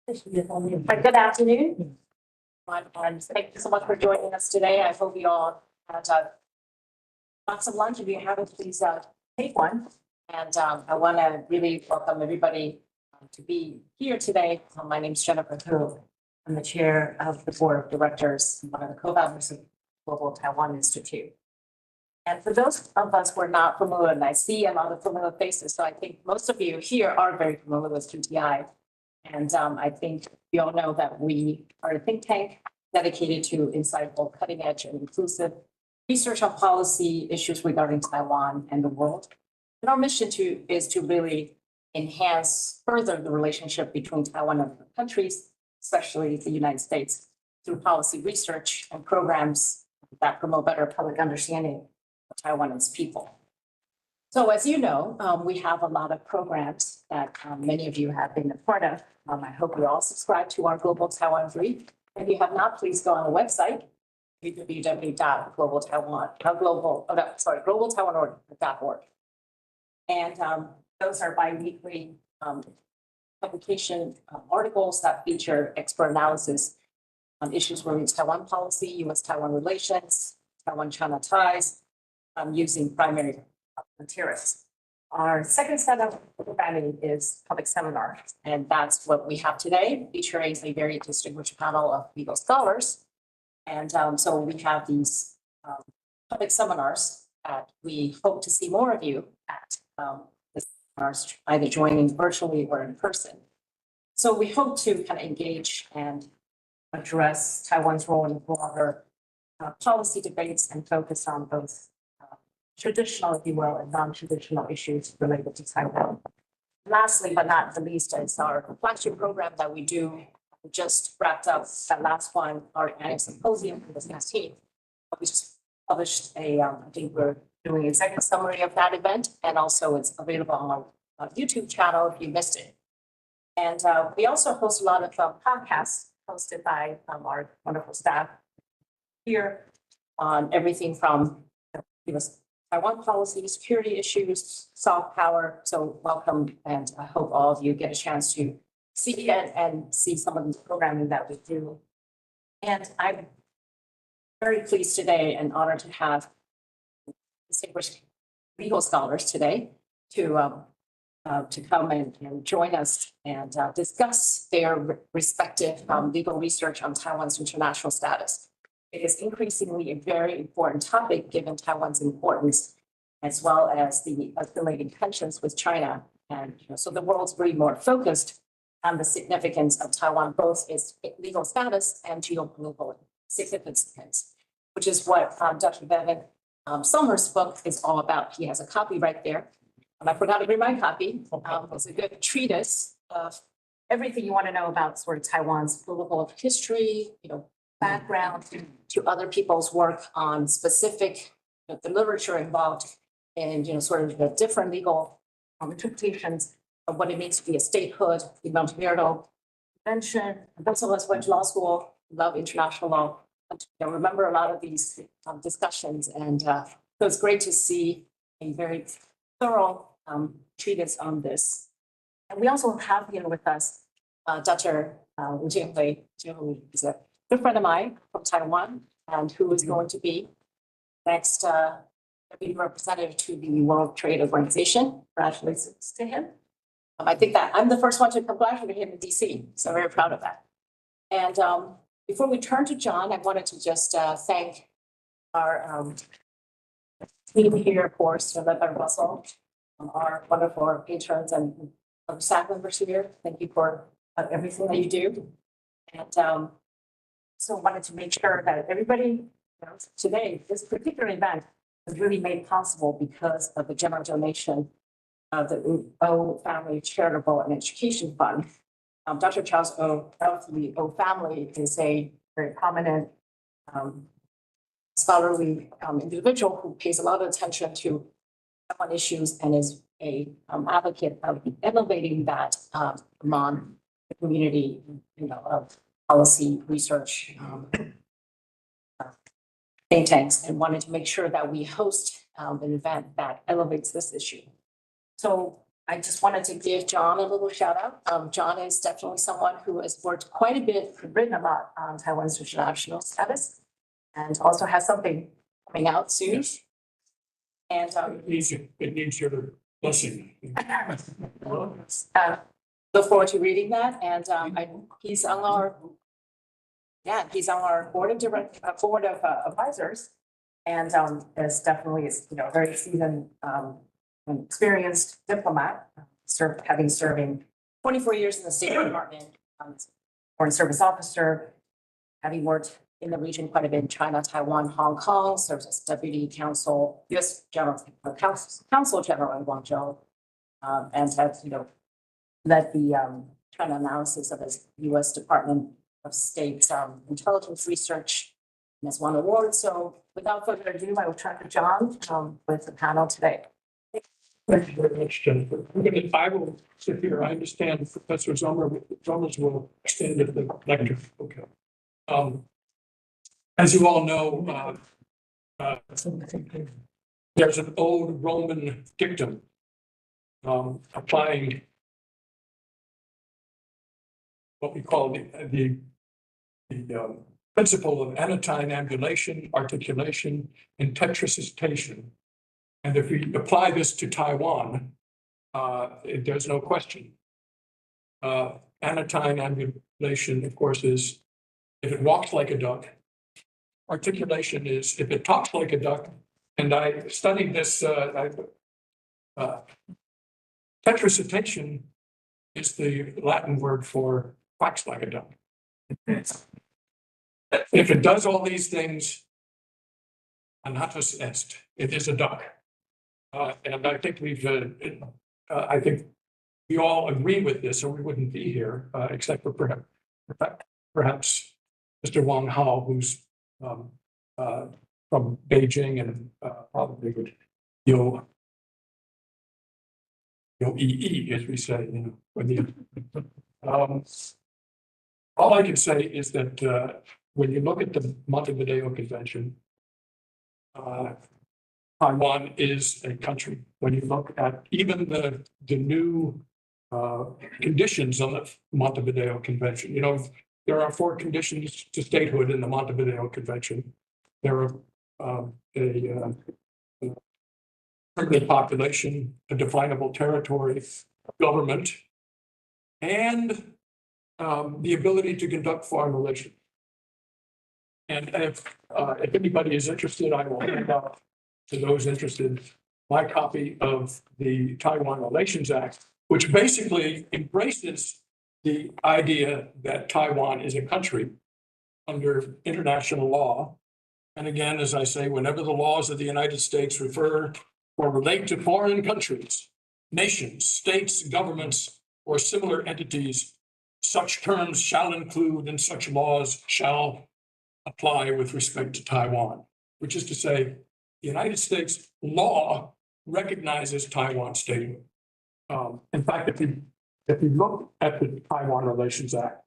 Good afternoon. And thank you so much for joining us today. I hope you all had lots of lunch. If you haven't, please take one. And I want to really welcome everybody to be here today. My name is Jennifer Hu. I'm the chair of the board of directors, one of the co-founders of Global Taiwan Institute. And for those of us who are not familiar, and I see a lot of familiar faces, so I think most of you here are very familiar with GTI. And I think you all know that we are a think tank dedicated to insightful, cutting edge and inclusive research on policy issues regarding Taiwan and the world. And our mission is to really enhance further the relationship between Taiwan and other countries, especially the United States, through policy research and programs that promote better public understanding of Taiwan and its people. So as you know, we have a lot of programs that many of you have been a part of. I hope you all subscribe to our Global Taiwan brief. If you have not, please go on the website, globaltaiwanorg.org. And those are bi-weekly publication articles that feature expert analysis on issues related to Taiwan policy, U.S.-Taiwan relations, Taiwan-China ties, using primary materials. Our second set of programming is public seminars, and that's what we have today, featuring a very distinguished panel of legal scholars. And so we have these public seminars that we hope to see more of you at the seminars, either joining virtually or in person. So we hope to kind of engage and address Taiwan's role in broader policy debates and focus on both traditional, if you will, and non-traditional issues related to Taiwan. Lastly, but not the least, is our flagship program that we do. We just wrapped up that last one, our annual symposium for the 16th. We just published I think we're doing an executive summary of that event, and also it's available on our YouTube channel if you missed it. And we also host a lot of podcasts hosted by our wonderful staff here on everything from Taiwan policy, security issues, soft power. So welcome, and I hope all of you get a chance to see it and see some of the programming that we do. And I'm very pleased today and honored to have distinguished legal scholars today to come and join us and discuss their respective legal research on Taiwan's international status. It is increasingly a very important topic given Taiwan's importance, as well as the escalating tensions with China. And so the world's really more focused on the significance of Taiwan, both its legal status and geopolitical significance, which is what Dr. Werner Somers' book is all about. He has a copy right there. I forgot to bring my copy. It's a good treatise of everything you want to know about sort of Taiwan's political history, background to other people's work on specific, the literature involved in, sort of the different legal interpretations of what it means to be a statehood, the Montreal Convention. Those of us went to law school, love international law, remember a lot of these discussions. And so it's great to see a very thorough treatise on this. And we also have here with us Dr. Adrienne Wu, who is a good friend of mine from Taiwan, and who is going to be next representative to the World Trade Organization. Congratulations to him. I think that I'm the first one to congratulate him in DC, so I'm very proud of that. And before we turn to John, I wanted to just thank our team here, of course, led by Russell, our wonderful patrons and staff members here. Thank you for everything that you do. And so wanted to make sure that everybody knows today, this particular event was really made possible because of the general donation of the O Family Charitable and Education Fund. Dr. Charles O of the O family is a very prominent scholarly individual who pays a lot of attention to Taiwan issues and is a advocate of elevating that among the community, of policy research think tanks, and wanted to make sure that we host an event that elevates this issue. So I just wanted to give John a little shout out. John is definitely someone who has worked quite a bit, written a lot on Taiwan's international status, and also has something coming out soon. Yes. And It needs your blessing. look forward to reading that. And he's on our board of advisors, and is definitely very seasoned, experienced diplomat, serving 24 years in the State Department, Foreign Service Officer, having worked in the region quite a bit in China, Taiwan, Hong Kong, serves as Deputy Counsel, U.S. Counsel General in Guangzhou, and has led the China analysis of the U.S. Department of State intelligence research, and has won awards. So without further ado, I will turn to John with the panel today. Thank you very much, Jennifer. I will sit here. I understand Professor Somers will stand at the lecture. Okay. As you all know, there's an old Roman dictum applying what we call the principle of anatine ambulation, articulation, and tetricitation. And if we apply this to Taiwan, there's no question. Anatine ambulation, of course, is if it walks like a duck. Articulation is if it talks like a duck. And I studied this. Tetricitation is the Latin word for quacks like a duck. If it does all these things, anatus est, it is a duck. And I think I think we all agree with this, or we wouldn't be here, except for perhaps Mr. Wang Hao, who's from Beijing and probably would yo as we say, all I can say is that when you look at the Montevideo Convention, Taiwan is a country. When you look at even the new conditions on the Montevideo Convention, there are 4 conditions to statehood in the Montevideo Convention. There are a permanent population, a definable territory, government, and the ability to conduct foreign relations. And if anybody is interested, I will hand out to those interested my copy of the Taiwan Relations Act, which basically embraces the idea that Taiwan is a country under international law. And again, as I say, whenever the laws of the United States refer or relate to foreign countries, nations, states, governments, or similar entities, such terms shall include and such laws shall apply with respect to Taiwan, which is to say, the United States law recognizes Taiwan statehood. In fact, if you look at the Taiwan Relations Act,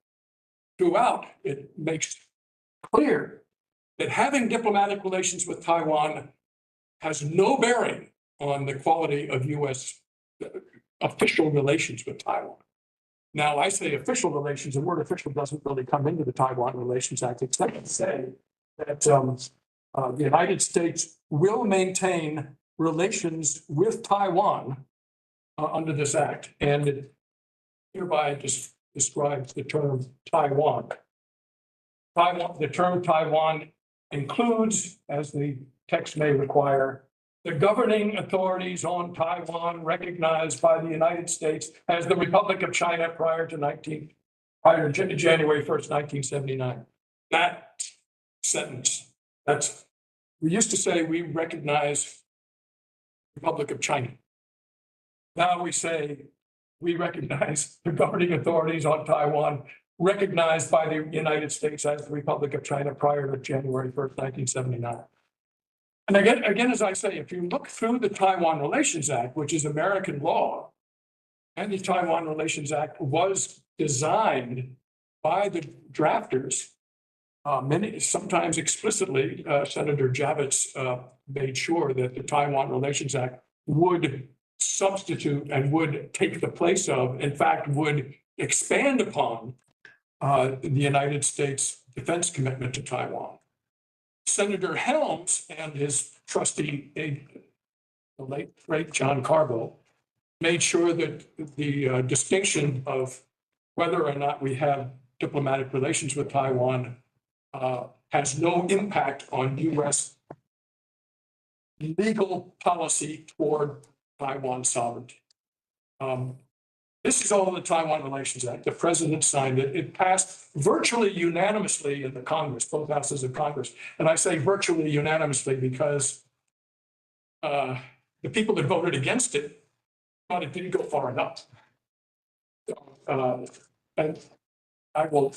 throughout it makes clear that having diplomatic relations with Taiwan has no bearing on the quality of U.S. official relations with Taiwan. Now, I say official relations, the word official doesn't really come into the Taiwan Relations Act, except to say that the United States will maintain relations with Taiwan under this act. And it hereby just describes the term Taiwan. The term Taiwan includes, as the text may require, the governing authorities on Taiwan recognized by the United States as the Republic of China prior to January 1st, 1979. That sentence, we used to say we recognize the Republic of China. Now we say we recognize the governing authorities on Taiwan recognized by the United States as the Republic of China prior to January 1st, 1979. And again, as I say, if you look through the Taiwan Relations Act, which is American law, and the Taiwan Relations Act was designed by the drafters, sometimes explicitly, Senator Javits made sure that the Taiwan Relations Act would substitute and would take the place of, in fact, would expand upon the United States defense commitment to Taiwan. Senator Helms and his trustee, the late great John Carbo, made sure that the distinction of whether or not we have diplomatic relations with Taiwan has no impact on U.S. legal policy toward Taiwan sovereignty. This is all in the Taiwan Relations Act. The president signed it. It passed virtually unanimously in the Congress, both houses of Congress. And I say virtually unanimously because the people that voted against it thought it didn't go far enough. And I will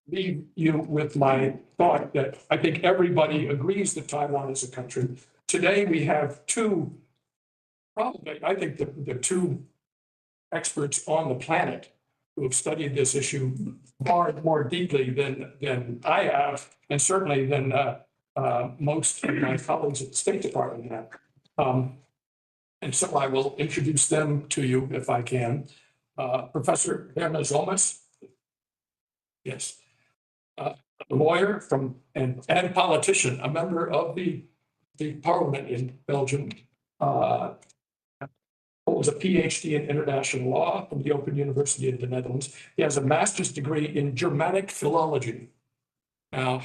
leave you with my thought that I think everybody agrees that Taiwan is a country. Today we have two, probably, I think the two experts on the planet who have studied this issue far more deeply than I have, and certainly than most of my colleagues at the State Department have. And so I will introduce them to you if I can. Professor Werner Somers, yes, a lawyer and politician, a member of the parliament in Belgium, holds a PhD in international law from the Open University of the Netherlands. He has a master's degree in Germanic philology. Now,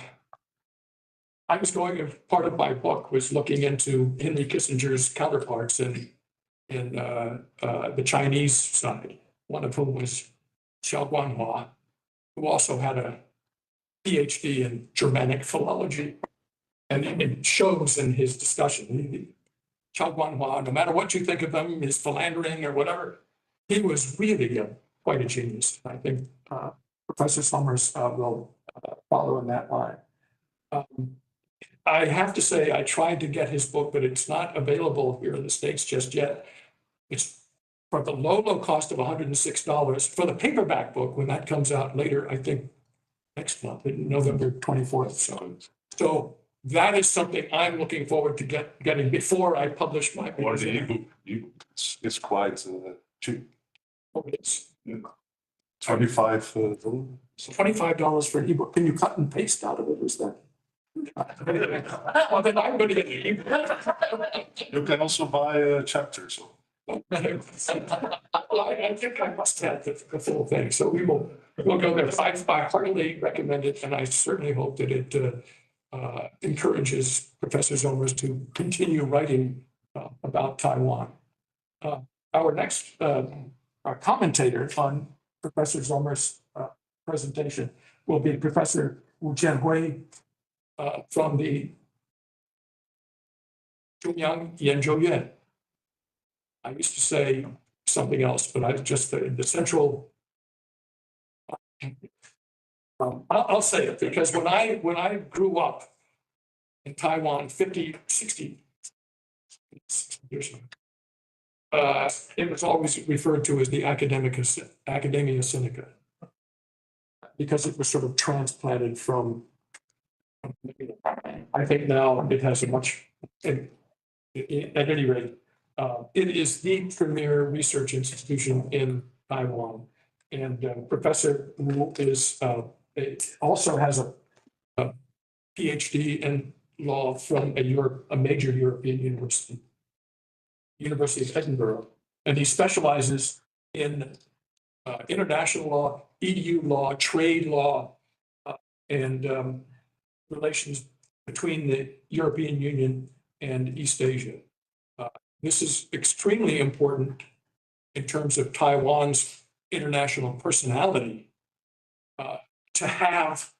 I was part of my book was looking into Henry Kissinger's counterparts in the Chinese side, one of whom was Xiao Guanhua, who also had a PhD in Germanic philology. And it shows in his discussion. Xiao Guanhua, no matter what you think of him, his philandering or whatever, he was really quite a genius. I think Professor Somers will follow in that line. I have to say, I tried to get his book, but it's not available here in the States just yet. It's for the low cost of $106 for the paperback book when that comes out later, I think next month, November 24th. So that is something I'm looking forward to getting before I publish my. Or the ebook. It's quite cheap. Oh, it's $25. $25 for an ebook. Can you cut and paste out of it? Is that? Well, then I'm going to get the ebook. You can also buy chapters. I think I must have the full thing. So we'll go there. I heartily recommend it, and I certainly hope that it encourages Professor Somers to continue writing about Taiwan. Our next our commentator on Professor Somers' presentation will be Professor Wu Jianhui from the Zhongyang Yanzhou. I used to say something else, but I just the central. I'll say it because when I grew up in Taiwan 60 years ago, it was always referred to as the Academia Sinica because it was sort of transplanted from. I think now it has a much. At any rate, it is the premier research institution in Taiwan, and Professor Wu also has a PhD in law from a major European university, University of Edinburgh, and he specializes in international law, EU law, trade law, and relations between the European Union and East Asia. This is extremely important in terms of Taiwan's international personality, to have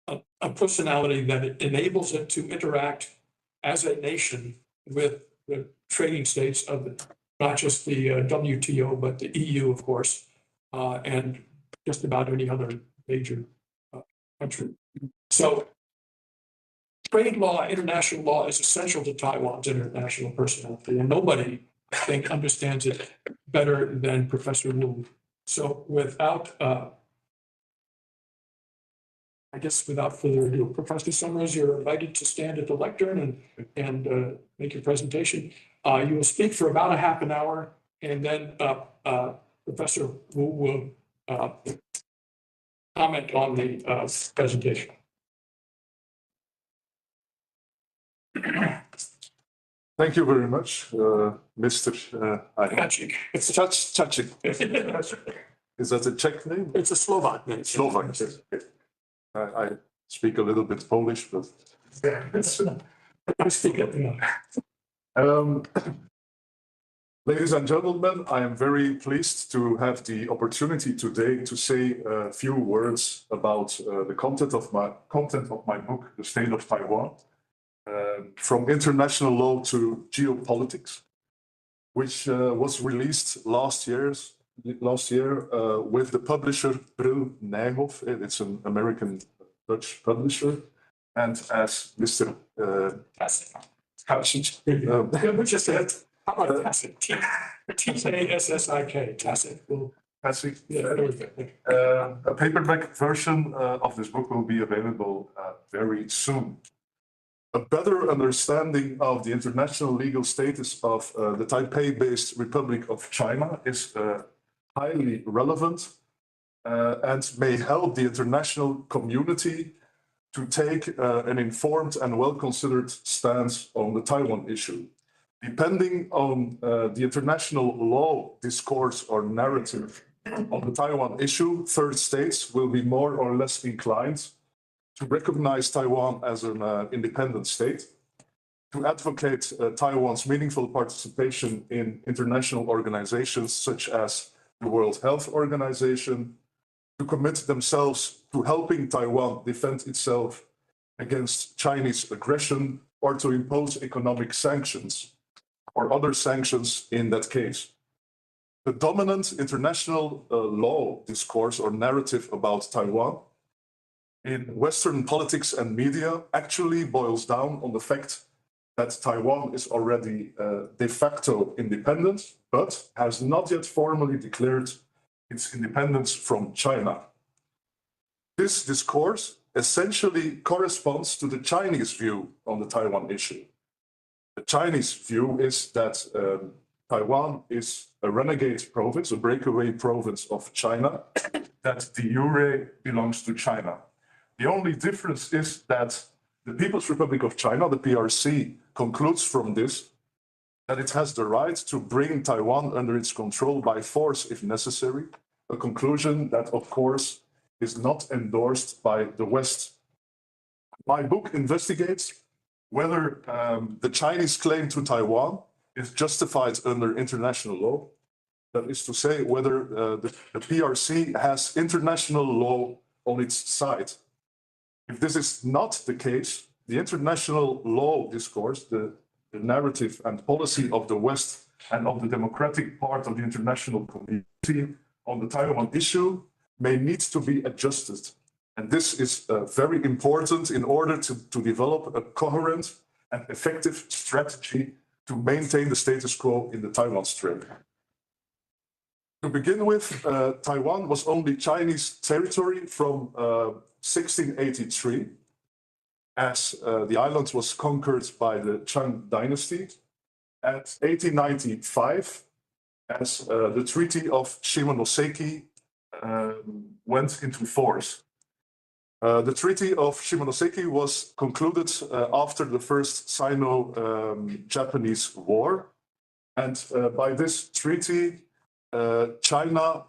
a personality that enables it to interact as a nation with the trading states of not just the WTO, but the EU, of course, and just about any other major country. So trade law, international law is essential to Taiwan's international personality, and nobody, I think, understands it better than Professor Wu. So without further ado, Professor Somers, you're invited to stand at the lectern and make your presentation. You will speak for about a half an hour, and then Professor Wu will comment on the presentation. Thank you very much, Mr. Patrick. It's Chachik. Is that a Czech name? It's a Slovak name. Slovak. Yes. I speak a little bit Polish, but I speak it. ladies and gentlemen, I am very pleased to have the opportunity today to say a few words about the content of my book, The State of Taiwan, from international law to geopolitics, which was released last year with the publisher Brill Nijhoff. It's an American Dutch publisher, and as Mr. Tacit. We just said, how about tacit? T-A-S-S-I-K, tacit. Patrick, Yeah, a paperback version of this book will be available very soon. A better understanding of the international legal status of the Taipei-based Republic of China is highly relevant and may help the international community to take an informed and well-considered stance on the Taiwan issue. Depending on the international law discourse or narrative on the Taiwan issue, third states will be more or less inclined to recognize Taiwan as an independent state, to advocate Taiwan's meaningful participation in international organizations such as the World Health Organization, to commit themselves to helping Taiwan defend itself against Chinese aggression, or to impose economic sanctions or other sanctions in that case. The dominant international law discourse or narrative about Taiwan in Western politics and media actually boils down on the fact that Taiwan is already de facto independent, but has not yet formally declared its independence from China. This discourse essentially corresponds to the Chinese view on the Taiwan issue. The Chinese view is that Taiwan is a renegade province, a breakaway province of China, that de jure belongs to China. The only difference is that the People's Republic of China, the PRC, concludes from this that it has the right to bring Taiwan under its control by force if necessary, a conclusion that, of course, is not endorsed by the West. My book investigates whether the Chinese claim to Taiwan is justified under international law. That is to say, whether the PRC has international law on its side. If this is not the case, the international law discourse, the narrative and policy of the West and of the democratic part of the international community on the Taiwan issue may need to be adjusted. And this is very important in order to develop a coherent and effective strategy to maintain the status quo in the Taiwan Strait. To begin with, Taiwan was only Chinese territory from 1683, as the island was conquered by the Chang dynasty. At 1895, as the Treaty of Shimonoseki went into force. The Treaty of Shimonoseki was concluded after the first Sino-Japanese War. And by this treaty, China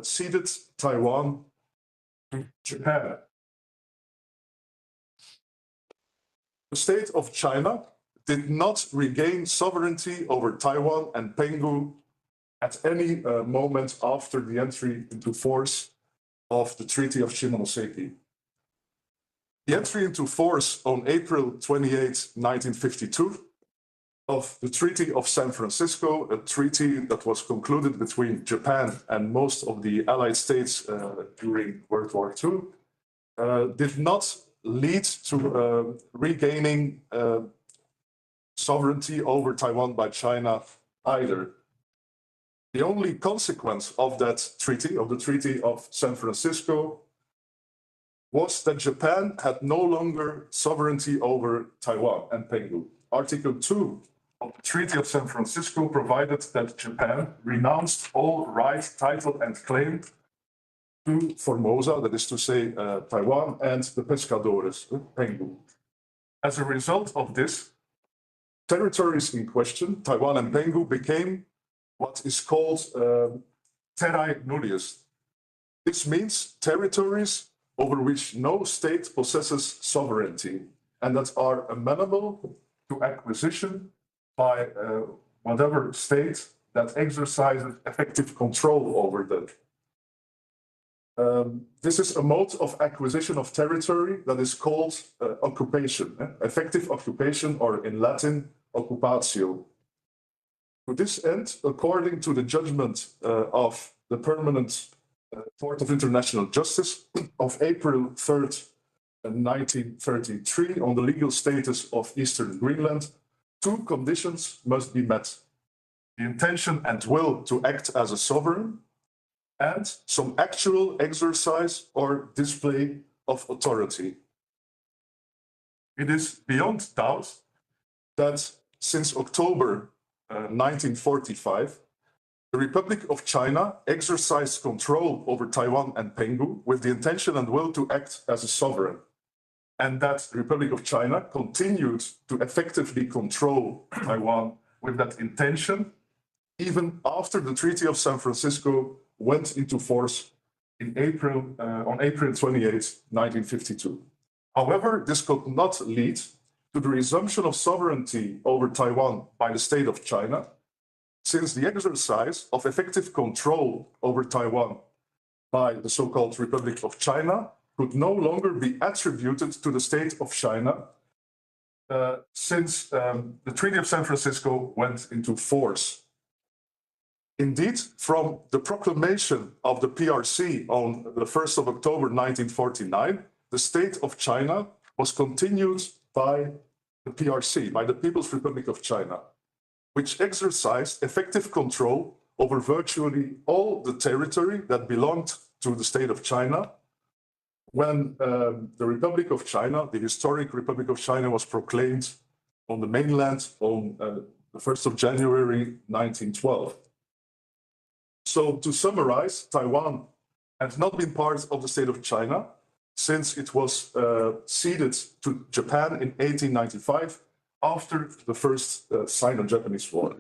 ceded Taiwan to Japan. The state of China did not regain sovereignty over Taiwan and Penghu at any moment after the entry into force of the Treaty of Shimonoseki. The entry into force on April 28, 1952, of the Treaty of San Francisco, a treaty that was concluded between Japan and most of the Allied states during World War II, did not lead to regaining sovereignty over Taiwan by China either. The only consequence of that treaty, of the Treaty of San Francisco, was that Japan had no longer sovereignty over Taiwan and Penghu. Article 2 of the Treaty of San Francisco provided that Japan renounced all right, title, and claim to Formosa, that is to say, Taiwan, and the pescadores, Penghu. As a result of this, territories in question, Taiwan and Penghu, became what is called terrae nullius. This means territories over which no state possesses sovereignty and that are amenable to acquisition by whatever state that exercises effective control over them. This is a mode of acquisition of territory that is called occupation, effective occupation, or in Latin, occupatio. To this end, according to the judgment of the Permanent Court of International Justice of April 3rd, 1933, on the legal status of Eastern Greenland, two conditions must be met: the intention and will to act as a sovereign, and some actual exercise or display of authority. It is beyond doubt that since October 1945, the Republic of China exercised control over Taiwan and Penghu with the intention and will to act as a sovereign, and that the Republic of China continued to effectively control Taiwan with that intention, even after the Treaty of San Francisco went into force in on April 28, 1952. However, this could not lead to the resumption of sovereignty over Taiwan by the state of China, since the exercise of effective control over Taiwan by the so-called Republic of China could no longer be attributed to the state of China, since the Treaty of San Francisco went into force. Indeed, from the proclamation of the PRC on the 1st of October 1949, the state of China was continued by the PRC, by the People's Republic of China, which exercised effective control over virtually all the territory that belonged to the state of China when the Republic of China, the historic Republic of China, was proclaimed on the mainland on the 1st of January 1912. So to summarize, Taiwan has not been part of the state of China since it was ceded to Japan in 1895 after the first Sino-Japanese War.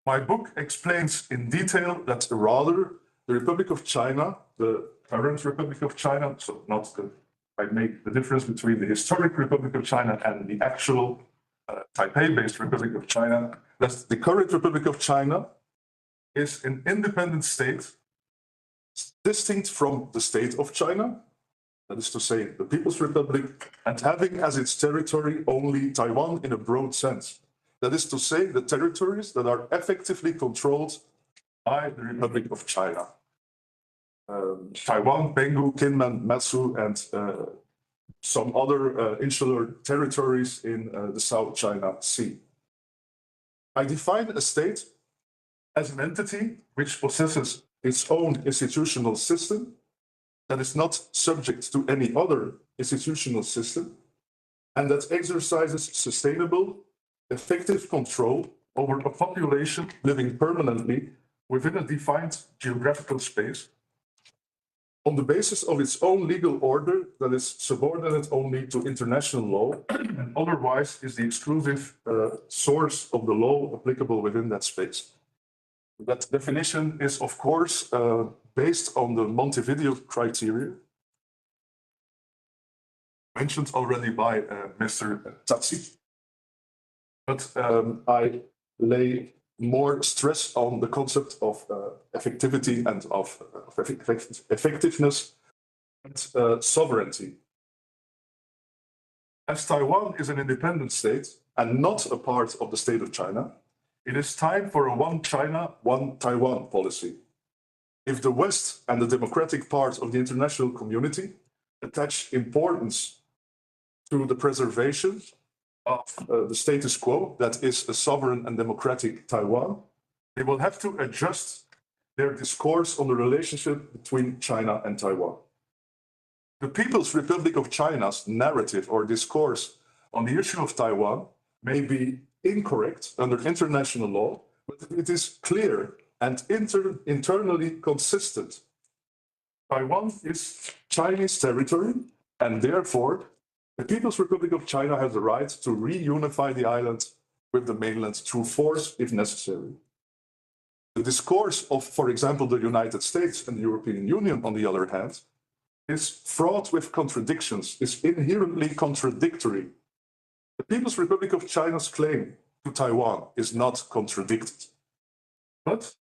My book explains in detail that rather the Republic of China, the current Republic of China, so not the, I make the difference between the historic Republic of China and the actual Taipei-based Republic of China, that the current Republic of China is an independent state distinct from the state of China, that is to say, the People's Republic, and having as its territory only Taiwan in a broad sense. That is to say, the territories that are effectively controlled by the Republic of China. Taiwan, Penghu, Kinmen, Matsu, and some other insular territories in the South China Sea. I define a state as an entity which possesses its own institutional system that is not subject to any other institutional system, and that exercises sustainable, effective control over a population living permanently within a defined geographical space on the basis of its own legal order that is subordinate only to international law and otherwise is the exclusive source of the law applicable within that space. That definition is, of course, based on the Montevideo criteria mentioned already by Mr. Tsatsi. But I lay more stress on the concept of effectivity and of effectiveness and sovereignty. As Taiwan is an independent state and not a part of the state of China, it is time for a one China, one Taiwan policy. If the West and the democratic part of the international community attach importance to the preservation of the status quo, that is a sovereign and democratic Taiwan, they will have to adjust their discourse on the relationship between China and Taiwan. The People's Republic of China's narrative or discourse on the issue of Taiwan may be incorrect under international law, but it is clear and internally consistent. Taiwan is Chinese territory, and therefore, the People's Republic of China has the right to reunify the island with the mainland through force if necessary. The discourse of, for example, the United States and the European Union, on the other hand, is fraught with contradictions, is inherently contradictory. The People's Republic of China's claim to Taiwan is not contradicted. But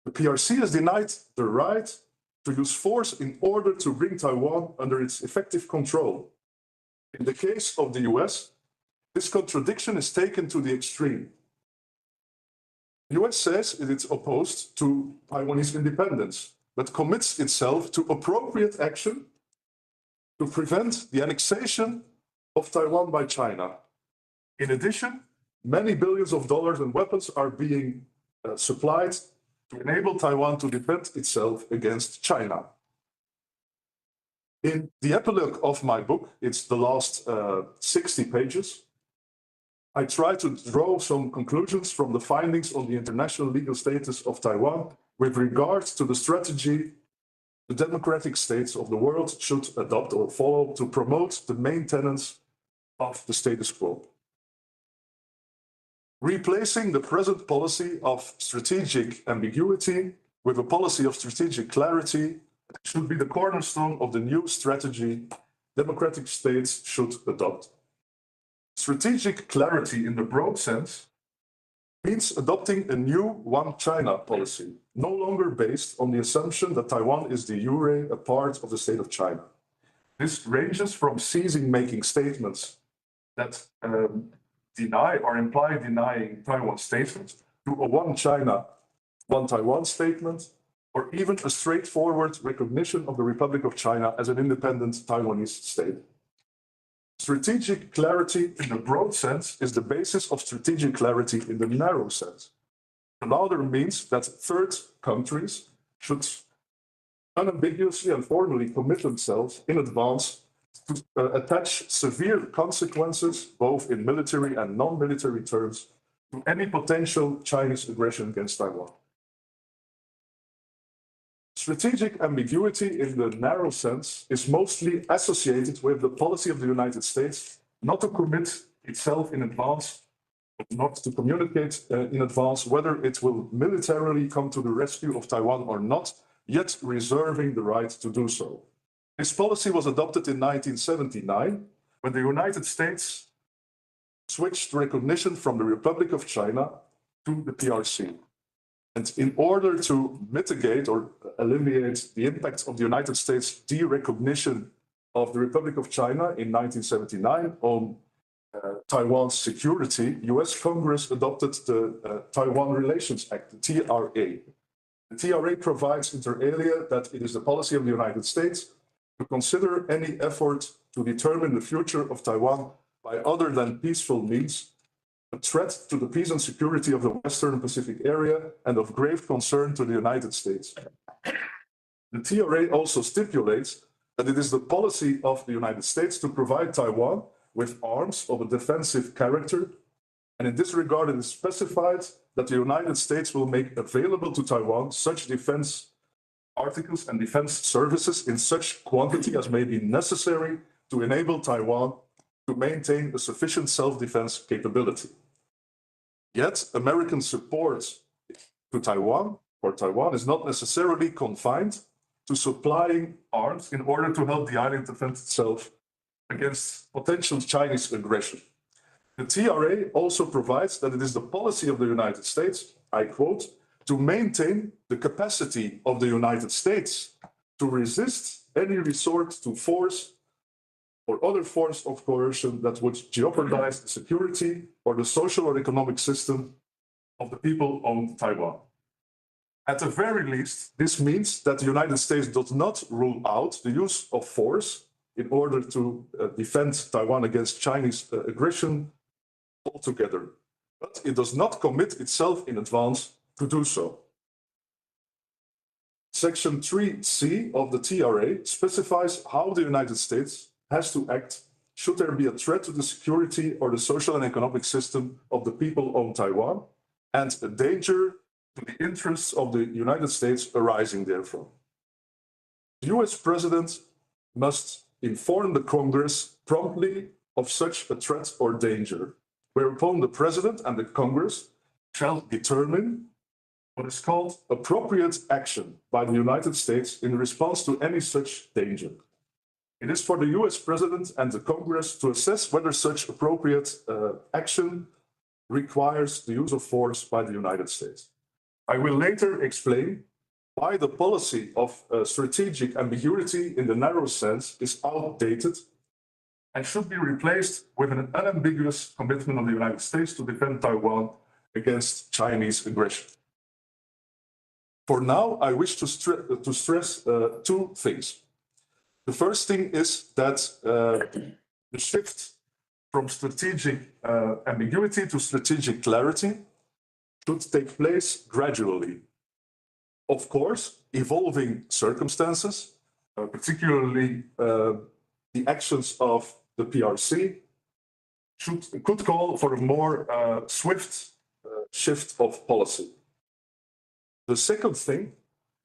the PRC has denied the right to use force in order to bring Taiwan under its effective control. In the case of the US, this contradiction is taken to the extreme. The US says it is opposed to Taiwanese independence, but commits itself to appropriate action to prevent the annexation of Taiwan by China. In addition, many billions of dollars in weapons are being supplied to enable Taiwan to defend itself against China. In the epilogue of my book, it's the last 60 pages, I try to draw some conclusions from the findings on the international legal status of Taiwan with regards to the strategy the democratic states of the world should adopt or follow to promote the main tenets of the status quo. Replacing the present policy of strategic ambiguity with a policy of strategic clarity should be the cornerstone of the new strategy democratic states should adopt. Strategic clarity in the broad sense means adopting a new One China policy, no longer based on the assumption that Taiwan is de jure a part of the state of China. This ranges from ceasing making statements that deny or imply denying Taiwan statement to a One China, One Taiwan statement, or even a straightforward recognition of the Republic of China as an independent Taiwanese state. Strategic clarity in the broad sense is the basis of strategic clarity in the narrow sense. The latter means that third countries should unambiguously and formally commit themselves in advance to attach severe consequences, both in military and non-military terms, to any potential Chinese aggression against Taiwan. Strategic ambiguity in the narrow sense is mostly associated with the policy of the United States not to commit itself in advance, not to communicate in advance whether it will militarily come to the rescue of Taiwan or not, yet reserving the right to do so. This policy was adopted in 1979 when the United States switched recognition from the Republic of China to the PRC. And in order to mitigate or alleviate the impact of the United States derecognition of the Republic of China in 1979 on Taiwan's security, US Congress adopted the Taiwan Relations Act, the TRA. The TRA provides inter alia that it is the policy of the United States to consider any effort to determine the future of Taiwan by other than peaceful means a threat to the peace and security of the Western Pacific area and of grave concern to the United States. The TRA also stipulates that it is the policy of the United States to provide Taiwan with arms of a defensive character, and in this regard it is specified that the United States will make available to Taiwan such defense articles and defense services in such quantity as may be necessary to enable Taiwan to maintain a sufficient self-defense capability. Yet, American support to Taiwan or Taiwan is not necessarily confined to supplying arms in order to help the island defend itself against potential Chinese aggression. The TRA also provides that it is the policy of the United States, I quote, to maintain the capacity of the United States to resist any resort to force or other forms of coercion that would jeopardize the security or the social or economic system of the people on Taiwan. At the very least, this means that the United States does not rule out the use of force in order to defend Taiwan against Chinese aggression altogether, but it does not commit itself in advance to do so. Section 3C of the TRA specifies how the United States has to act should there be a threat to the security or the social and economic system of the people of Taiwan and a danger to the interests of the United States arising therefrom. The US President must inform the Congress promptly of such a threat or danger, whereupon the President and the Congress shall determine what is called appropriate action by the United States in response to any such danger. It is for the US President and the Congress to assess whether such appropriate action requires the use of force by the United States. I will later explain why the policy of strategic ambiguity in the narrow sense is outdated and should be replaced with an unambiguous commitment of the United States to defend Taiwan against Chinese aggression. For now, I wish to stress two things. The first thing is that the shift from strategic ambiguity to strategic clarity should take place gradually. Of course, evolving circumstances, particularly the actions of the PRC, could call for a more swift shift of policy. The second thing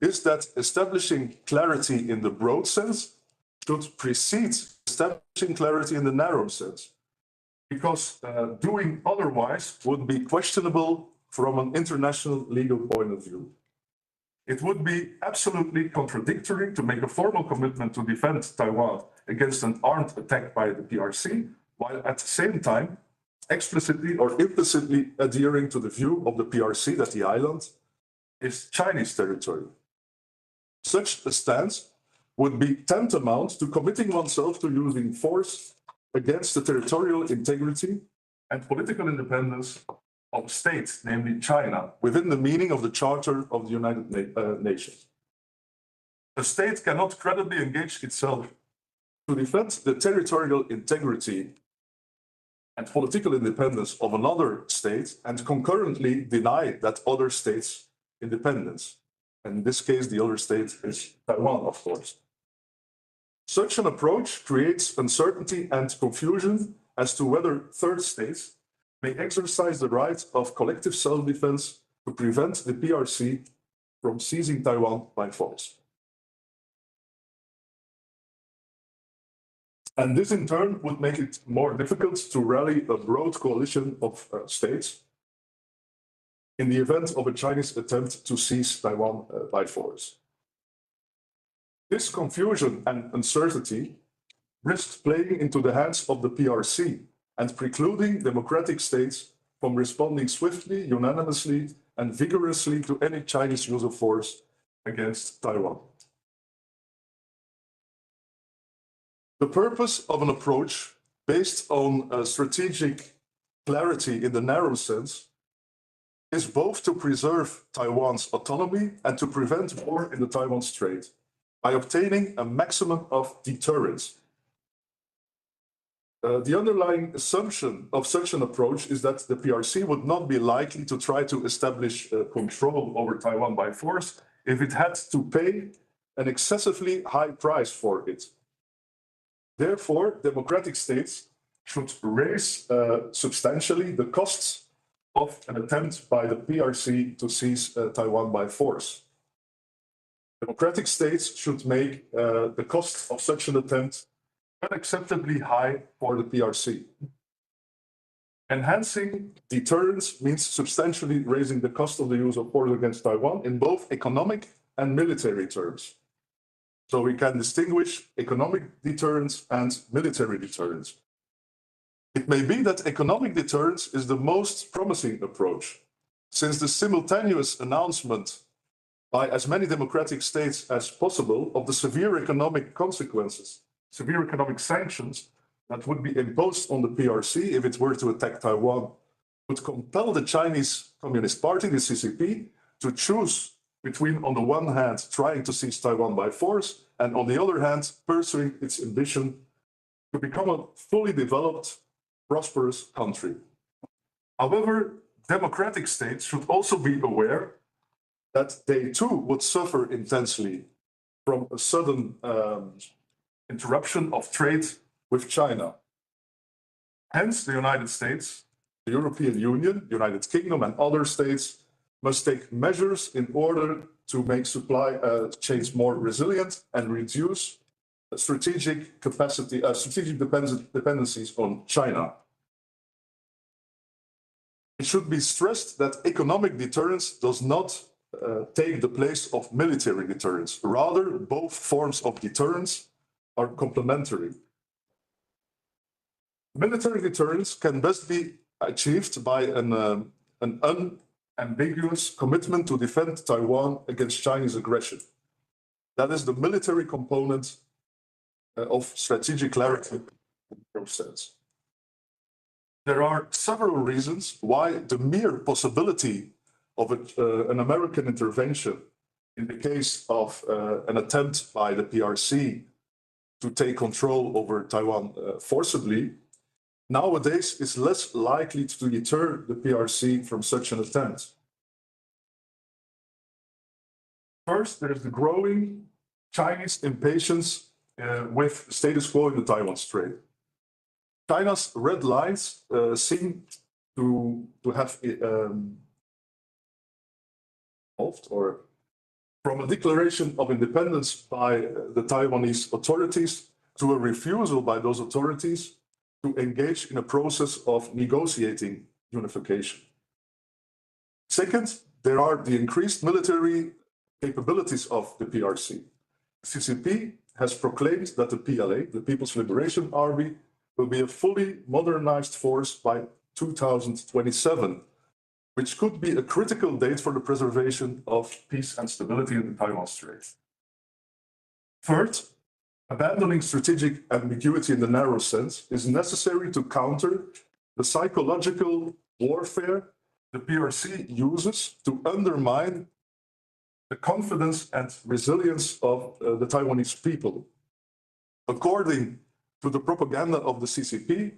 is that establishing clarity in the broad sense should precede establishing clarity in the narrow sense, because doing otherwise would be questionable from an international legal point of view. It would be absolutely contradictory to make a formal commitment to defend Taiwan against an armed attack by the PRC, while at the same time explicitly or implicitly adhering to the view of the PRC that the island is Chinese territory. Such a stance would be tantamount to committing oneself to using force against the territorial integrity and political independence of a state, namely China, within the meaning of the Charter of the United Nations. A state cannot credibly engage itself to defend the territorial integrity and political independence of another state and concurrently deny that other state's independence. And in this case, the other state is Taiwan, of course. Such an approach creates uncertainty and confusion as to whether third states may exercise the right of collective self-defense to prevent the PRC from seizing Taiwan by force. And this in turn would make it more difficult to rally a broad coalition of states in the event of a Chinese attempt to seize Taiwan by force. This confusion and uncertainty risks playing into the hands of the PRC and precluding democratic states from responding swiftly, unanimously, and vigorously to any Chinese use of force against Taiwan. The purpose of an approach based on strategic clarity in the narrow sense is both to preserve Taiwan's autonomy and to prevent war in the Taiwan Strait by obtaining a maximum of deterrence. The underlying assumption of such an approach is that the PRC would not be likely to try to establish control over Taiwan by force if it had to pay an excessively high price for it. Therefore, democratic states should raise substantially the costs of an attempt by the PRC to seize Taiwan by force. Democratic states should make the cost of such an attempt unacceptably high for the PRC. Enhancing deterrence means substantially raising the cost of the use of force against Taiwan in both economic and military terms. So we can distinguish economic deterrence and military deterrence. It may be that economic deterrence is the most promising approach, since the simultaneous announcement by as many democratic states as possible of the severe economic consequences, severe economic sanctions that would be imposed on the PRC if it were to attack Taiwan, would compel the Chinese Communist Party, the CCP, to choose between, on the one hand, trying to seize Taiwan by force, and on the other hand, pursuing its ambition to become a fully developed, prosperous country. However, democratic states should also be aware that they too would suffer intensely from a sudden interruption of trade with China. Hence, the United States, the European Union, United Kingdom, and other states must take measures in order to make supply chains more resilient and reduce strategic dependencies on China. It should be stressed that economic deterrence does not take the place of military deterrence. Rather, both forms of deterrence are complementary. Military deterrence can best be achieved by an unambiguous commitment to defend Taiwan against Chinese aggression. That is the military component of strategic clarity process. There are several reasons why the mere possibility of an American intervention in the case of an attempt by the PRC to take control over Taiwan forcibly nowadays is less likely to deter the PRC from such an attempt. First, there is the growing Chinese impatience with status quo in the Taiwan Strait. China's red lines seem to have evolved, or from a declaration of independence by the Taiwanese authorities to a refusal by those authorities to engage in a process of negotiating unification. Second, there are the increased military capabilities of the PRC. CCP has proclaimed that the PLA, the People's Liberation Army, will be a fully modernized force by 2027, which could be a critical date for the preservation of peace and stability in the Taiwan Strait. Third, abandoning strategic ambiguity in the narrow sense is necessary to counter the psychological warfare the PRC uses to undermine the confidence and resilience of the Taiwanese people. According to the propaganda of the CCP,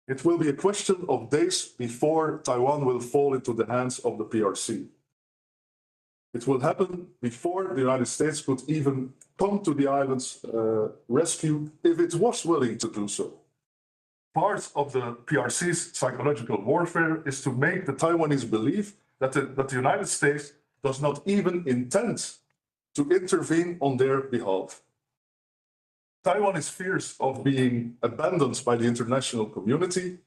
it will be a question of days before Taiwan will fall into the hands of the PRC. It will happen before the United States could even come to the island's rescue if it was willing to do so. Part of the PRC's psychological warfare is to make the Taiwanese believe that the United States does not even intend to intervene on their behalf. Taiwanese fears of being abandoned by the international community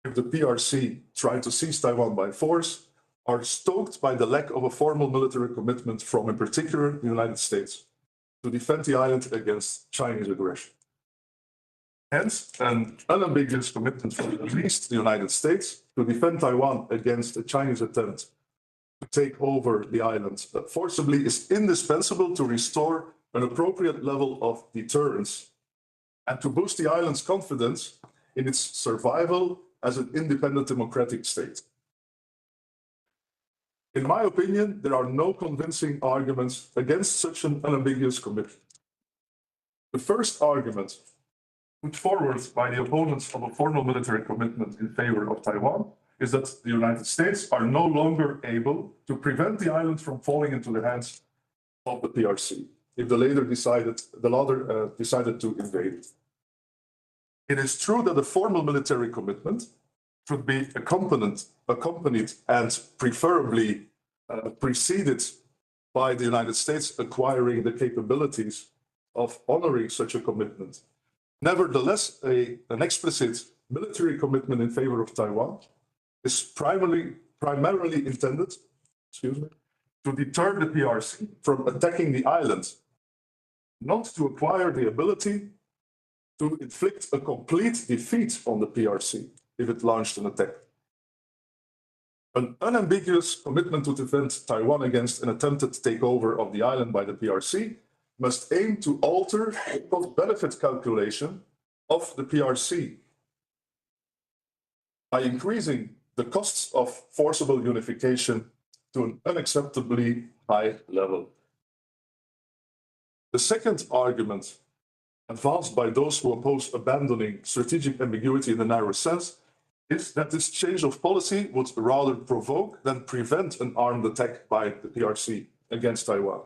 if the PRC try to seize Taiwan by force are stoked by the lack of a formal military commitment from, in particular, the United States to defend the island against Chinese aggression. Hence, an unambiguous commitment from at least the United States to defend Taiwan against a Chinese attempt to take over the island forcibly is indispensable to restore an appropriate level of deterrence and to boost the island's confidence in its survival as an independent democratic state. In my opinion, there are no convincing arguments against such an unambiguous commitment. The first argument put forward by the opponents of a formal military commitment in favor of Taiwan is that the United States are no longer able to prevent the island from falling into the hands of the PRC if the latter decided to invade it. It is true that a formal military commitment should be accompanied and preferably preceded by the United States acquiring the capabilities of honoring such a commitment. Nevertheless, an explicit military commitment in favor of Taiwan is primarily intended, to deter the PRC from attacking the island, not to acquire the ability to inflict a complete defeat on the PRC if it launched an attack. An unambiguous commitment to defend Taiwan against an attempted takeover of the island by the PRC must aim to alter the cost-benefit calculation of the PRC by increasing the costs of forcible unification to an unacceptably high level. The second argument advanced by those who oppose abandoning strategic ambiguity in the narrow sense is that this change of policy would rather provoke than prevent an armed attack by the PRC against Taiwan.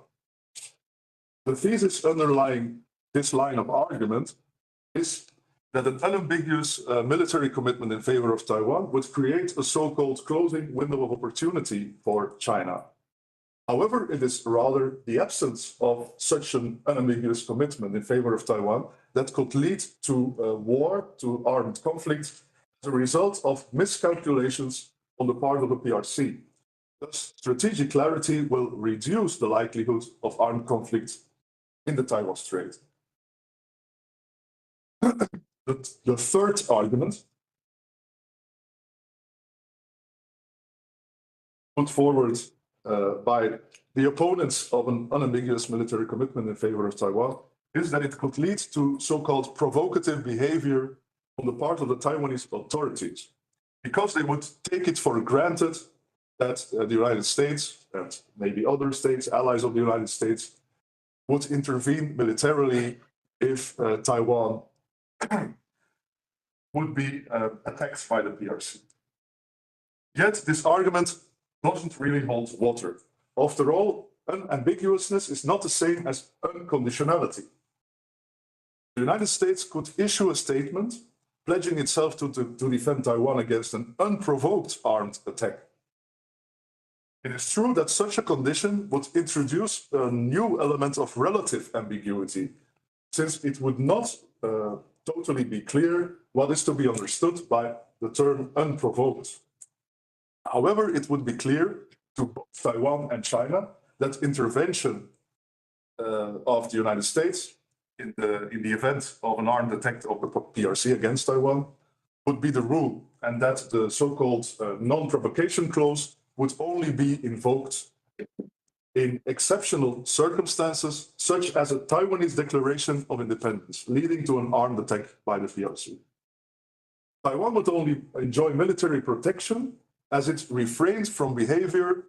The thesis underlying this line of argument is that an unambiguous military commitment in favor of Taiwan would create a so-called closing window of opportunity for China. However, it is rather the absence of such an unambiguous commitment in favor of Taiwan that could lead to war, to armed conflict, as a result of miscalculations on the part of the PRC. Thus, strategic clarity will reduce the likelihood of armed conflict in the Taiwan Strait. The third argument put forward by the opponents of an unambiguous military commitment in favor of Taiwan is that it could lead to so-called provocative behavior on the part of the Taiwanese authorities, because they would take it for granted that the United States and maybe other states, allies of the United States, would intervene militarily if Taiwan would be attacked by the PRC. Yet this argument doesn't really hold water. After all, unambiguousness is not the same as unconditionality. The United States could issue a statement pledging itself to defend Taiwan against an unprovoked armed attack. It is true that such a condition would introduce a new element of relative ambiguity, since it would not totally be clear what is to be understood by the term unprovoked. However, it would be clear to both Taiwan and China that intervention of the United States in the event of an armed attack of the PRC against Taiwan would be the rule, and that the so-called non-provocation clause would only be invoked in exceptional circumstances, such as a Taiwanese declaration of independence, leading to an armed attack by the PRC. Taiwan would only enjoy military protection as it refrains from behavior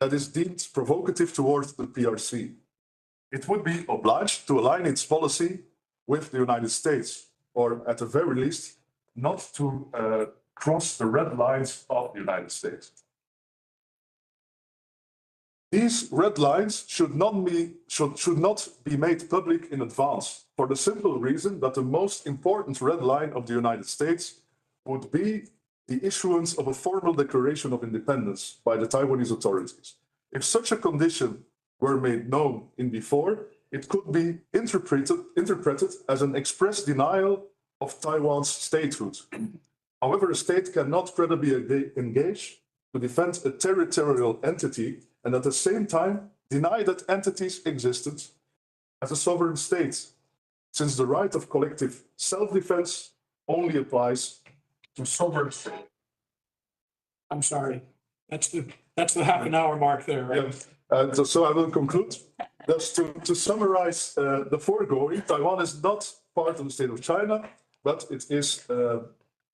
that is deemed provocative towards the PRC. It would be obliged to align its policy with the United States, or at the very least, not to cross the red lines of the United States. These red lines should not be made public in advance, for the simple reason that the most important red line of the United States would be the issuance of a formal declaration of independence by the Taiwanese authorities. If such a condition were made known in before, it could be interpreted as an express denial of Taiwan's statehood. However, a state cannot credibly engage to defend a territorial entity and at the same time deny that entities existed as a sovereign state, since the right of collective self-defense only applies to sovereign states. I'm sorry, that's the half an hour mark there, right? Yeah. So I will conclude. Just to summarize the foregoing, Taiwan is not part of the state of China, but it is a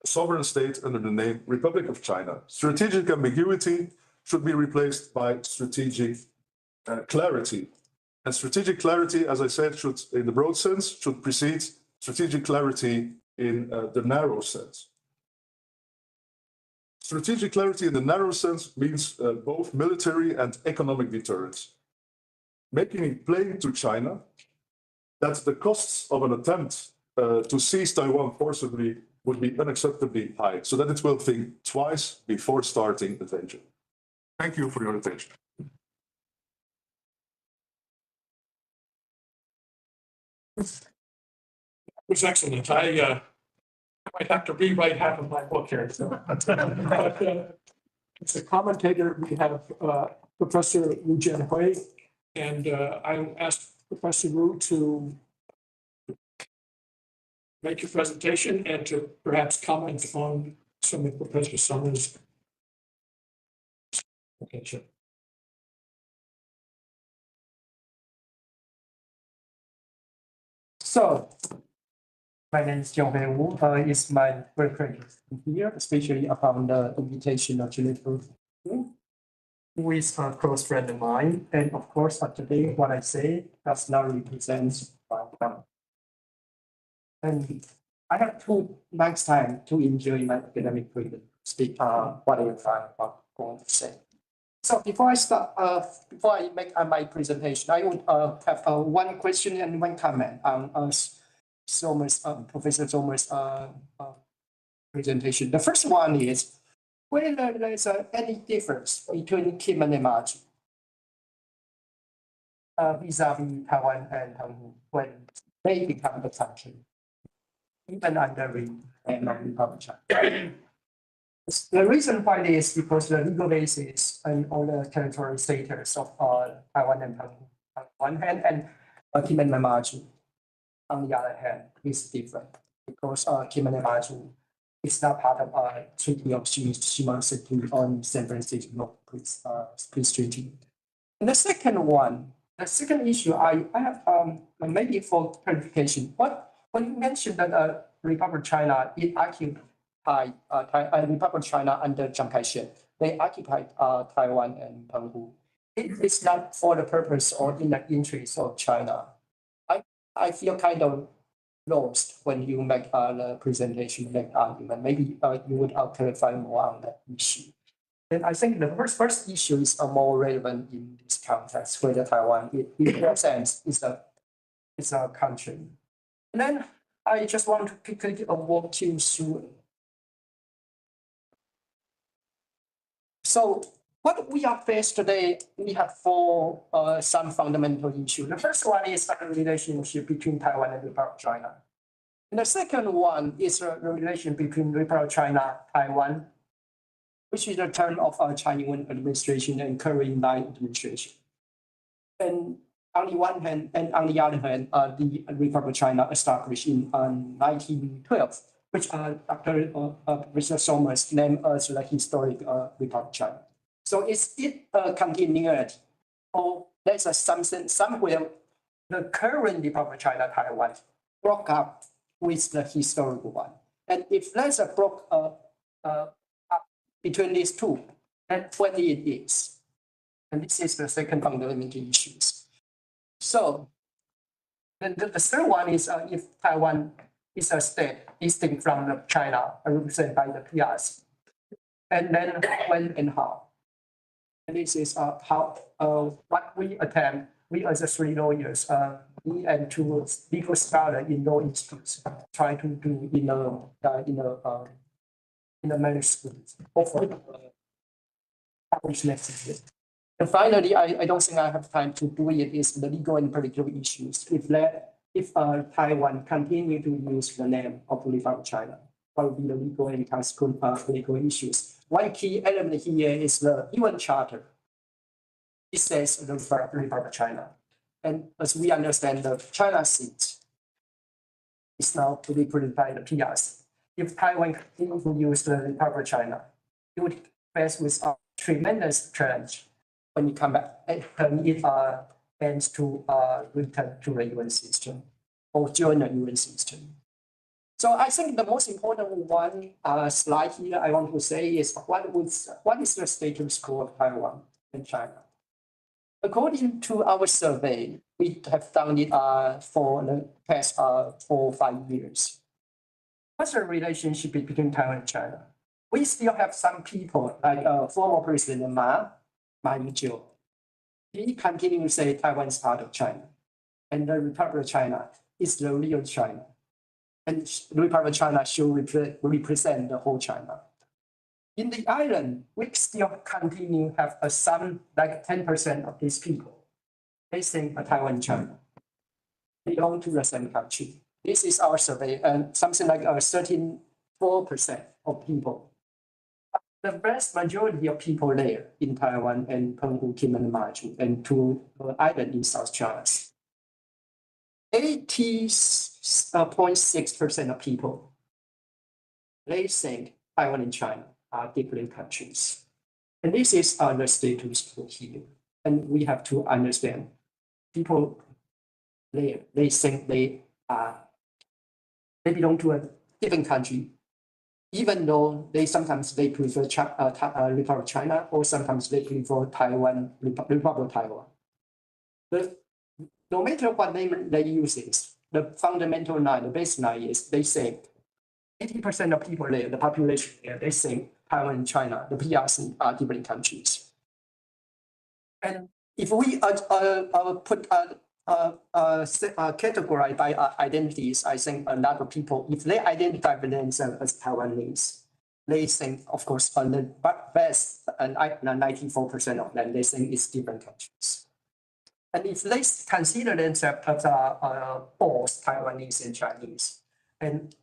sovereign state under the name Republic of China. Strategic ambiguity should be replaced by strategic clarity. And strategic clarity, as I said, should, in the broad sense, should precede strategic clarity in the narrow sense. Strategic clarity in the narrow sense means both military and economic deterrence, making it plain to China that the costs of an attempt to seize Taiwan forcibly would be unacceptably high, so that it will think twice before starting the venture. Thank you for your attention. It was excellent. I might have to rewrite half of my book here. So. But, as a commentator, we have Professor Adrienne Wu, and I asked Professor Wu to make your presentation and to perhaps comment on some of Professor Somers' okay, sure. So, my name is Jefferson Wu. It's my great pleasure to be here, especially upon the invitation of Jennifer, who is a close friend of mine. And of course, today, what I say does not represent my family. And I have 2 months time to enjoy my academic freedom, speak whatever I'm going to say. So before I start, before I make my presentation, I would have 1 question and 1 comment on Somers, Professor Somers' presentation. The first one is whether there's any difference between Kim and Marjorie vis-a-vis Taiwan and Hong Kong when they become the country, even under the Republic of China. The reason why is because the legal basis and all the territorial status of Taiwan and Hong Kong on one hand, and Kim and Marjorie on the other hand is different because Kim and Marjorie is not part of Treaty of Shima City on San Francisco Peace Treaty. And the second issue I have maybe for clarification. When you mentioned that Republic of China it occupied Republic of China under Chiang Kai-shek, they occupied Taiwan and Hong Kong. It is not for the purpose or in the interest of China. I feel kind of lost when you make the presentation, make argument. Maybe you would clarify more on that issue. And I think the first issue is more relevant in this context, whether Taiwan, in that sense, is a country. And then I just want to quickly walk you through. So what we are faced today, we have some fundamental issues. The first one is the relationship between Taiwan and the Republic of China. And the second one is the relation between the Republic of China, Taiwan, which is the term of our Chinese administration and current line administration. And on the one hand, and on the other hand, the Republic of China established in 1912, which Dr. Professor Somers named as the historic Republic of China. So is it a continuity, or there's something somewhere the current Republic of China, Taiwan, broke up with the historical one? And if there's a broke up between these two, then when it is, and this is the second fundamental issues. So, then the third one is if Taiwan is a state distinct from China, represented by the PRC, and then when and how. And this is how what we attempt. We as a three lawyers, me and two legal scholars in law institutes, try to do in a manuscript, hopefully published next year. And finally, I don't think I have time to do it. Is the legal and political issues. If Taiwan continue to use the name of the Republic of China, what will be the legal and consequent political issues? One key element here is the UN Charter. It says the Republic of China. And as we understand, the China seat is now to be put by the PRC. If Taiwan continues to use the Republic of China, it would face with a tremendous challenge when it come back, and it aims to return to the UN system or join the UN system. So I think the most important one slide here I want to say is what is the status quo of Taiwan and China? According to our survey, we have done it for the past 4 or 5 years. What's the relationship between Taiwan and China? We still have some people like former President Ma Ying-jeou. He continues to say Taiwan is part of China, and the Republic of China is the real China. And the Republic of China should represent the whole China. In the island, we still continue to have some, like 10% of these people. They think Taiwan and China belong to the same country. This is our survey, and something like 34% of people. The vast majority of people there in Taiwan and Penghu, Kim and Marjorie, and to the island in South China. 80.6% of people, they think Taiwan and China are different countries. And this is the status quo here. And we have to understand people there, they think they belong to a different country, even though sometimes they prefer Republic of China, or sometimes they prefer Taiwan, Republic of Taiwan. But no matter what name they use, the fundamental line, the baseline is they say 80% of people there, the population there, they say Taiwan and China, the PRC are different countries. And if we put categorized by identities. I think a lot of people, if they identify themselves as Taiwanese, they think, of course, the best, and 94% of them, they think it's different countries. And if they consider themselves as both Taiwanese and Chinese, and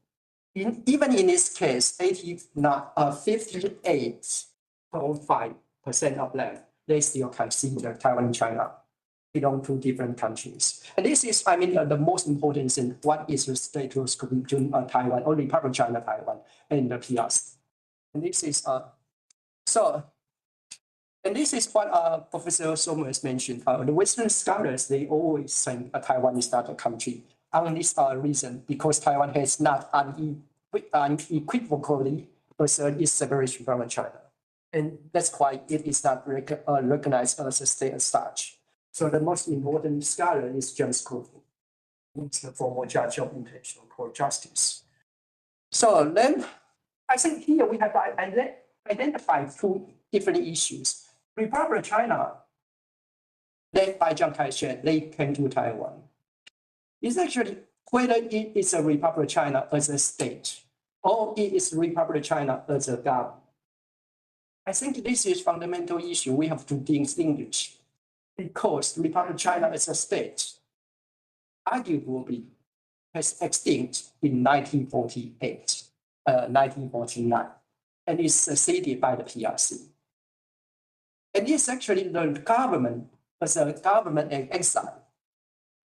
even in this case, 58.5% of them, they still consider Taiwan and China belong to different countries. And this is, I mean, the most important thing. What is the status between Taiwan or Republic of China, Taiwan, and the PRC? And this is and this is what Professor Somers mentioned. The Western scholars, they always think Taiwan is not a country. On this reason, because Taiwan has not unequivocally asserted its separation from China. And that's why it is not recognized as a state as such. So the most important scholar is James Crawford, who's the former judge of International Court Justice. So then, I think here we have identified two different issues. Republic of China, led by Chiang Kai-shek, they came to Taiwan. It's actually whether it is a Republic of China as a state or it is Republic of China as a government. I think this is a fundamental issue we have to distinguish, because the Republic of China as a state arguably has extinct in 1948, 1949, and is succeeded by the PRC. And it's actually the government as a government in exile,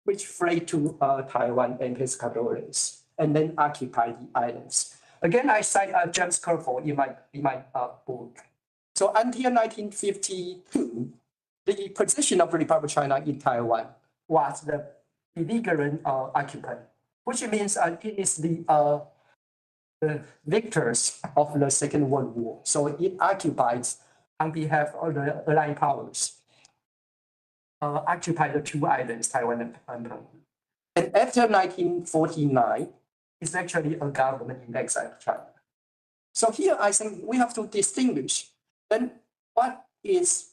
which fled to Taiwan and his colonies, and then occupied the islands. Again, I cite James Crawford in my book. So until 1952, the position of the Republic of China in Taiwan was the belligerent occupant, which means it is the victors of the Second World War. So it occupies, on behalf of the Allied powers, occupied the two islands, Taiwan and Hong. And after 1949, it's actually a government in exile of China. So here I think we have to distinguish then what is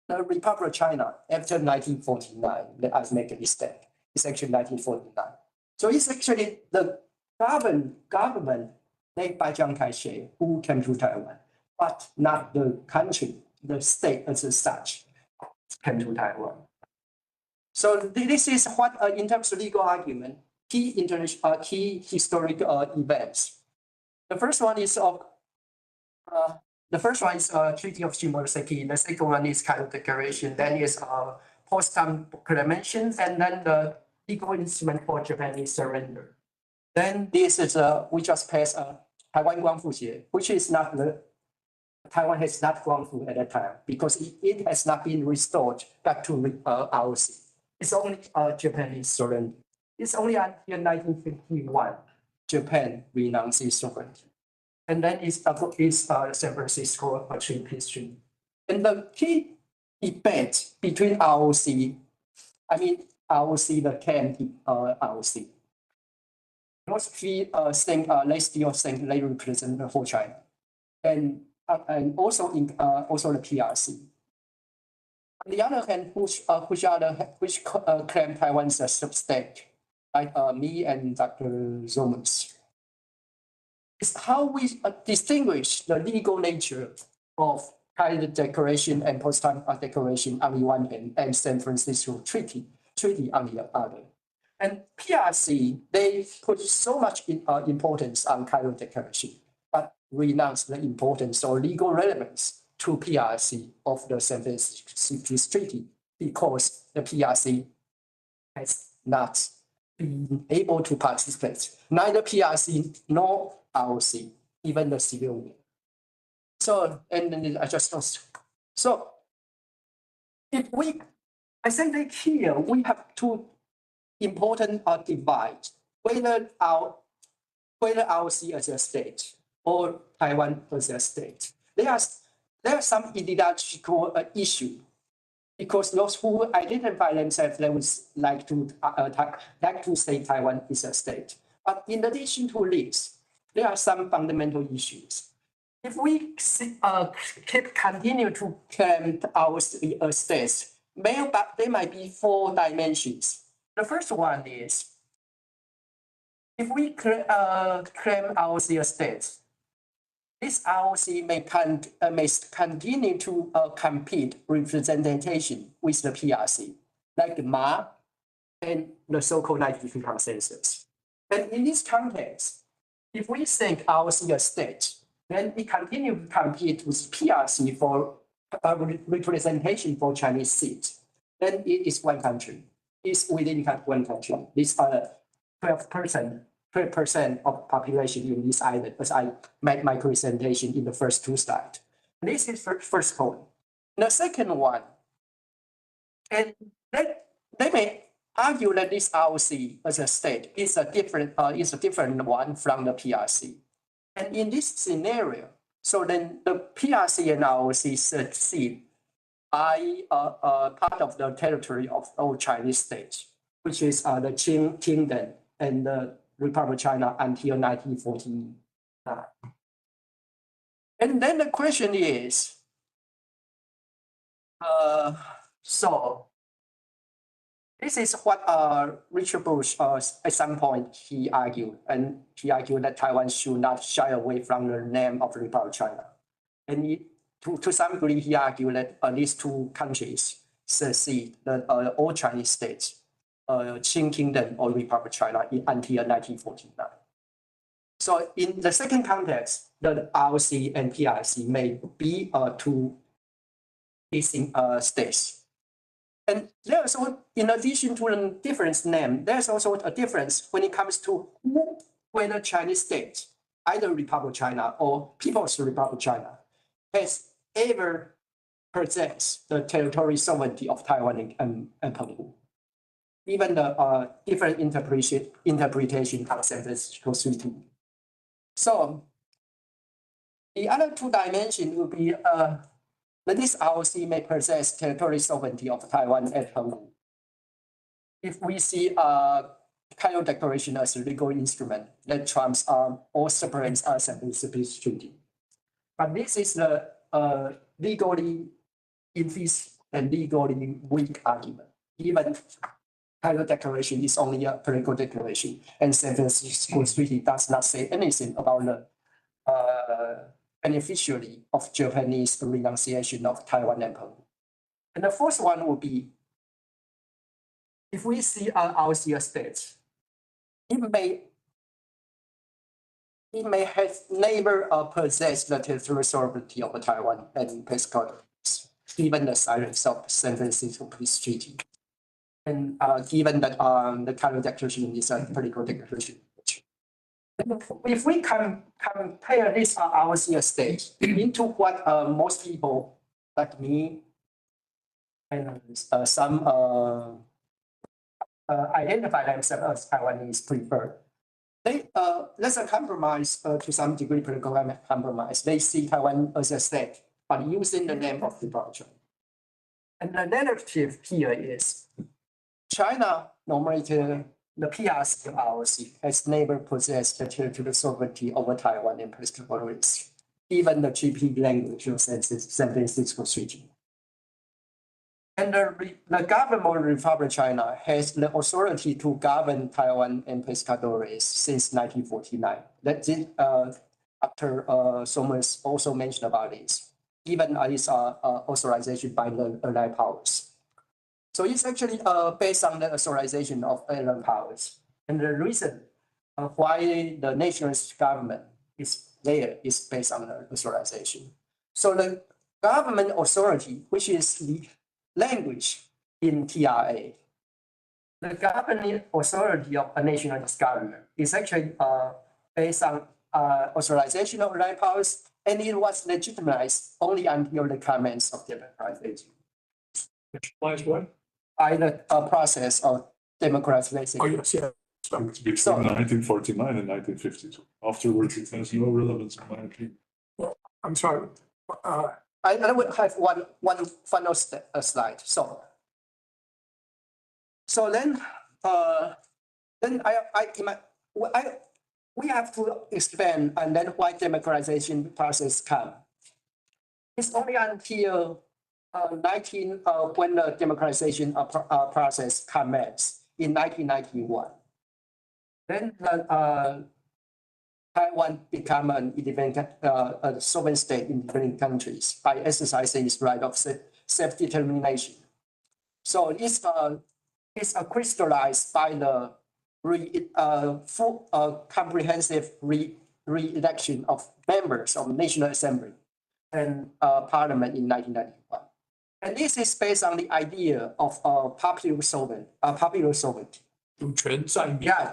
the Republic of China after 1949. Let us make a mistake. It's actually 1949. So it's actually the government led by Chiang Kai-shek who came to Taiwan, but not the country, the state as such came to Taiwan. So this is what, in terms of legal argument, key historical events. The first one is Treaty of Shimonoseki. The second one is Cairo Declaration. Then is Potsdam Proclamation, and then the legal instrument for Japanese surrender. Then this is we just passed Taiwan Guangfu, which is not the Taiwan has not Guangfu at that time because it has not been restored back to ROC. It's only Japanese surrender. It's only until 1951 Japan renounces sovereignty. And then it's San Francisco Treaty history. And the key debate between ROC, the camp ROC. Those three they still think they represent the whole China. And also the PRC. On the other hand, which claim Taiwan is a sub-state, like me and Dr. Somers. It's how we distinguish the legal nature of Cairo Declaration and Potsdam Declaration on the one hand, and San Francisco Treaty on the other. And PRC, they put so much importance on Cairo Declaration, but renounce the importance or legal relevance to PRC of the San Francisco Treaty because the PRC has not been able to participate. Neither PRC nor ROC, even the civil war. So, and then I just lost. So, I think that here we have two important divides, whether ROC as a state or Taiwan as a state. There are some ideological issue because those who identify themselves, they would like to say Taiwan is a state. But in addition to this, there are some fundamental issues. If we continue to claim our states, there might be 4 dimensions. The first one is, if we claim ROC a state, this ROC may continue to compete representation with the PRC, like the MA and the so-called 93 consensus. And in this context, if we think ROC a state, then we continue to compete with PRC for representation for Chinese seats. Then it is one country. It's within one country. This 12% of population in this island, as I made my presentation in the first 2 slides. This is first point. The second one, and they may argue that this ROC as a state is a different one from the PRC. And in this scenario, so then the PRC and ROC succeed by part of the territory of all Chinese states, which is the Qing Kingdom and the Republic of China until 1949. And then the question is, so this is what Richard Bush at some point he argued, and he argued that Taiwan should not shy away from the name of the Republic of China. And to some degree, he argued that these 2 countries succeed all Chinese states, Qing Kingdom or Republic of China until 1949. So in the second context, the ROC and PRC may be 2 distinct states. And there's also, in addition to the difference name, there's also a difference when it comes to whether Chinese state, either Republic of China or People's Republic of China, has ever possessed the territorial sovereignty of Taiwan and Peru. Even the different interpretation of San Francisco Treaty. So the other 2 dimensions will be that this ROC may possess territorial sovereignty of Taiwan and Peru. If we see Cairo Declaration as a legal instrument that trumps or separates us and the peace treaty. But this is the legally infeasible and legally weak argument. Given Cairo Declaration is only a political declaration, and San Francisco Treaty does not say anything about the beneficiary of Japanese renunciation of Taiwan and Peru. And the fourth one would be, if we see our states, it may have never possessed the territorial sovereignty of Taiwan and Pescadores, given the silence of San Francisco Peace Treaty. And given that the Cairo Declaration is a political declaration. If we compare this ROC state into what most people like me and some identify themselves as Taiwanese prefer, there's a compromise to some degree, political compromise. They see Taiwan as a state, but using the name of departure. And the narrative here is China, no matter the PRC ROC, has never possessed the territorial sovereignty over Taiwan and Pescadores, even the GP language of San Francisco Treaty. And the government of the Republic of China has the authority to govern Taiwan and Pescadores since 1949. That's it, after Somers also mentioned about this, given its authorization by the Allied powers. So it's actually based on the authorization of Allied powers. And the reason why the nationalist government is there is based on the authorization. So the government authority, which is the language in TRA, the governing authority of a nationalist government is actually based on authorization of Allied powers, and it was legitimized only until the comments of democratization. Last one? By the process of democratization. Oh, yes, yeah. It's between 1949 and 1952. Afterwards, it has no relevance in my opinion. I'm sorry. I will have one final slide. So then we have to expand and then why democratization process come. It's only until when the democratization process commenced in 1991. Then Taiwan became an independent sovereign state in different countries by exercising its right of self-determination. So it's crystallized by the full comprehensive re-election of members of National Assembly and Parliament in 1991. And this is based on the idea of popular sovereignty.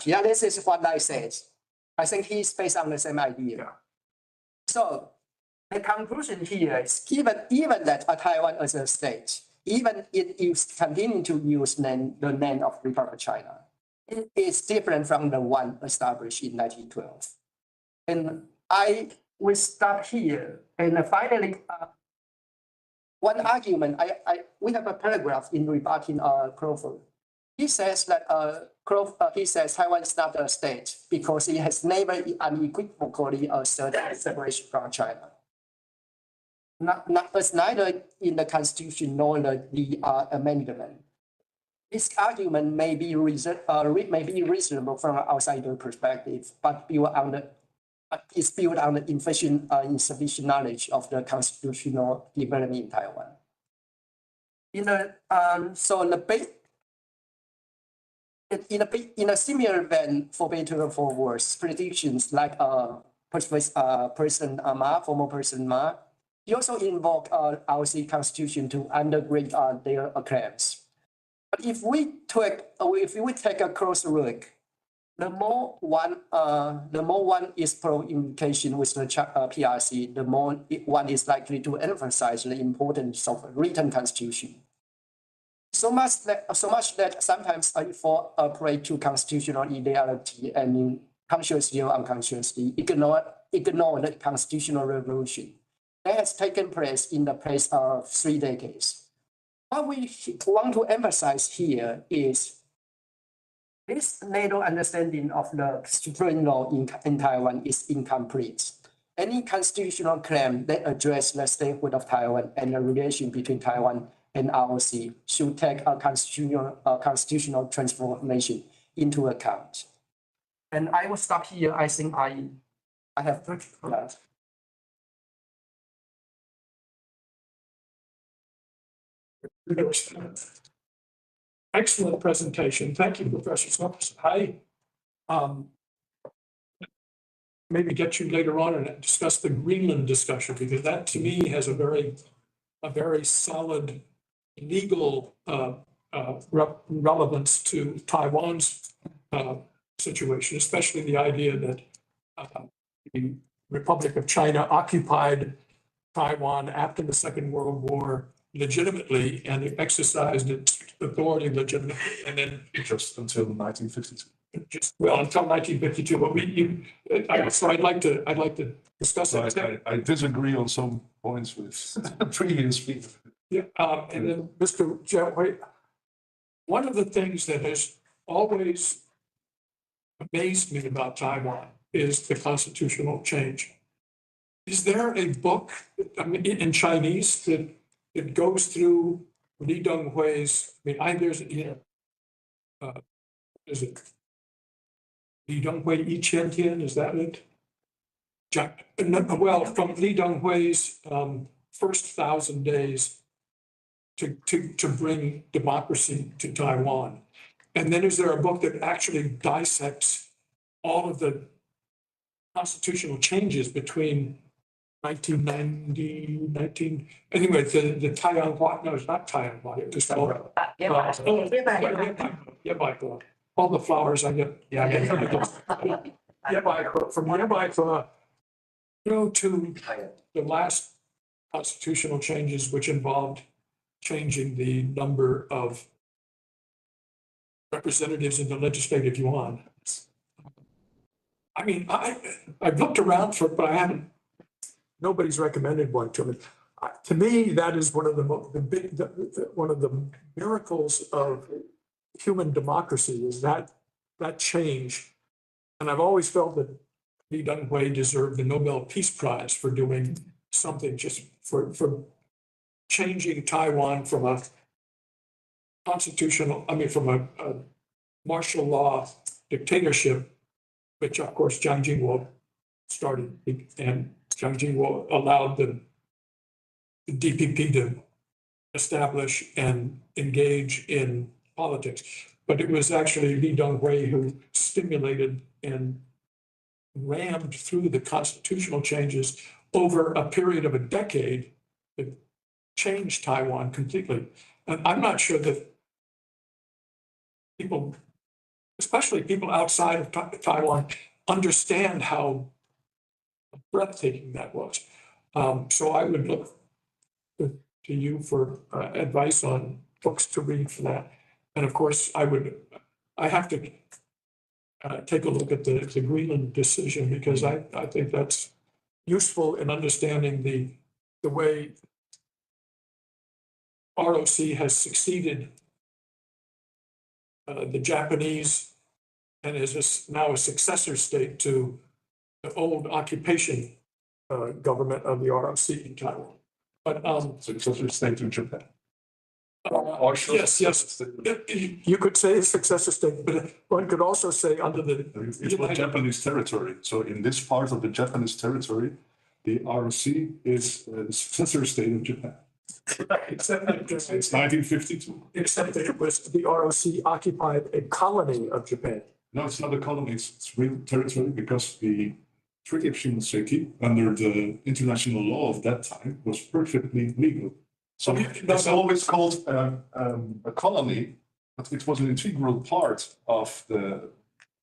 Yeah, this is what I said. I think he's based on the same idea. Yeah. So the conclusion here is even that Taiwan as a state, even it is continuing to use the name of Republic of China, it is different from the one established in 1912. And I will stop here. And finally, one argument, we have a paragraph in rebutting Crawford. He says that Taiwan is not a state because it has never unequivocally asserted separation from China. It's neither in the Constitution nor the amendment. This argument may be reasonable from an outsider perspective, but it's built on the insufficient knowledge of the constitutional development in Taiwan. In a similar vein, for better or for worse, predictions like former President Ma, he also invoked our constitution to undergrade their claims. But if we take a close look, the more one is pro-unification with the PRC, the more one is likely to emphasize the importance of a written constitution. So much that sometimes I fall prey to constitutional ideology and consciously or unconsciously ignore the constitutional revolution that has taken place in the place of 3 decades. What we want to emphasize here is this narrow understanding of the supreme law in Taiwan is incomplete. Any constitutional claim that addresses the statehood of Taiwan and the relation between Taiwan and ROC should take a constitutional transformation into account. And I will stop here. I think I have touched on that. Excellent presentation. Thank you, Professor Somers. I maybe get you later on and discuss the Greenland discussion, because that to me has a very solid legal relevance to Taiwan's situation, especially the idea that the Republic of China occupied Taiwan after the Second World War legitimately and exercised its authority legitimately, and then Just until 1952. until 1952. But so I'd like to discuss that. I disagree on some points with previous people. Yeah, and then Mr. Jianhui, one of the things that has always amazed me about Taiwan is the constitutional change. Is there a book in Chinese that it goes through Li Denghui's? There's is it Li Denghui Yi Qian Tian? Is that it? Well, from Li Denghui's first 1,000 days to bring democracy to Taiwan. And then is there a book that actually dissects all of the constitutional changes between 1990, anyway, the Taiwan, no, it's not Taiwan, it was called. All the flowers I get. Yeah. From to the last constitutional changes, which involved changing the number of representatives in the legislative yuan. I've looked around for it, but I haven't. Nobody's recommended one to me. To me, that is one of the miracles of human democracy, is that change. And I've always felt that Li Denghui deserved the Nobel Peace Prize for doing something just for changing Taiwan from a from a martial law dictatorship, which of course Jiang Jingwo started, and Jiang Jingwo allowed the DPP to establish and engage in politics. But it was actually Lee Dong-hui who stimulated and rammed through the constitutional changes over a period of a decade that changed Taiwan completely. And I'm not sure that people, especially people outside of Taiwan, understand how breathtaking that was. So I would look to you for advice on books to read for that. And of course, I have to take a look at the Greenland decision, because I think that's useful in understanding the way ROC has succeeded the Japanese and is now a successor state to the old occupation government of the ROC in Taiwan. But Successor state to Japan. yes, you could say successor state, but one could also say under the It's not Japanese territory. So in this part of the Japanese territory, the ROC is the successor state of Japan. except that It's 1952. except that it was the ROC occupied a colony of Japan. No, it's not a colony, it's real territory, because the Treaty of Shimonoseki, under the international law of that time, was perfectly legal. So it's always called a colony, but it was an integral part of the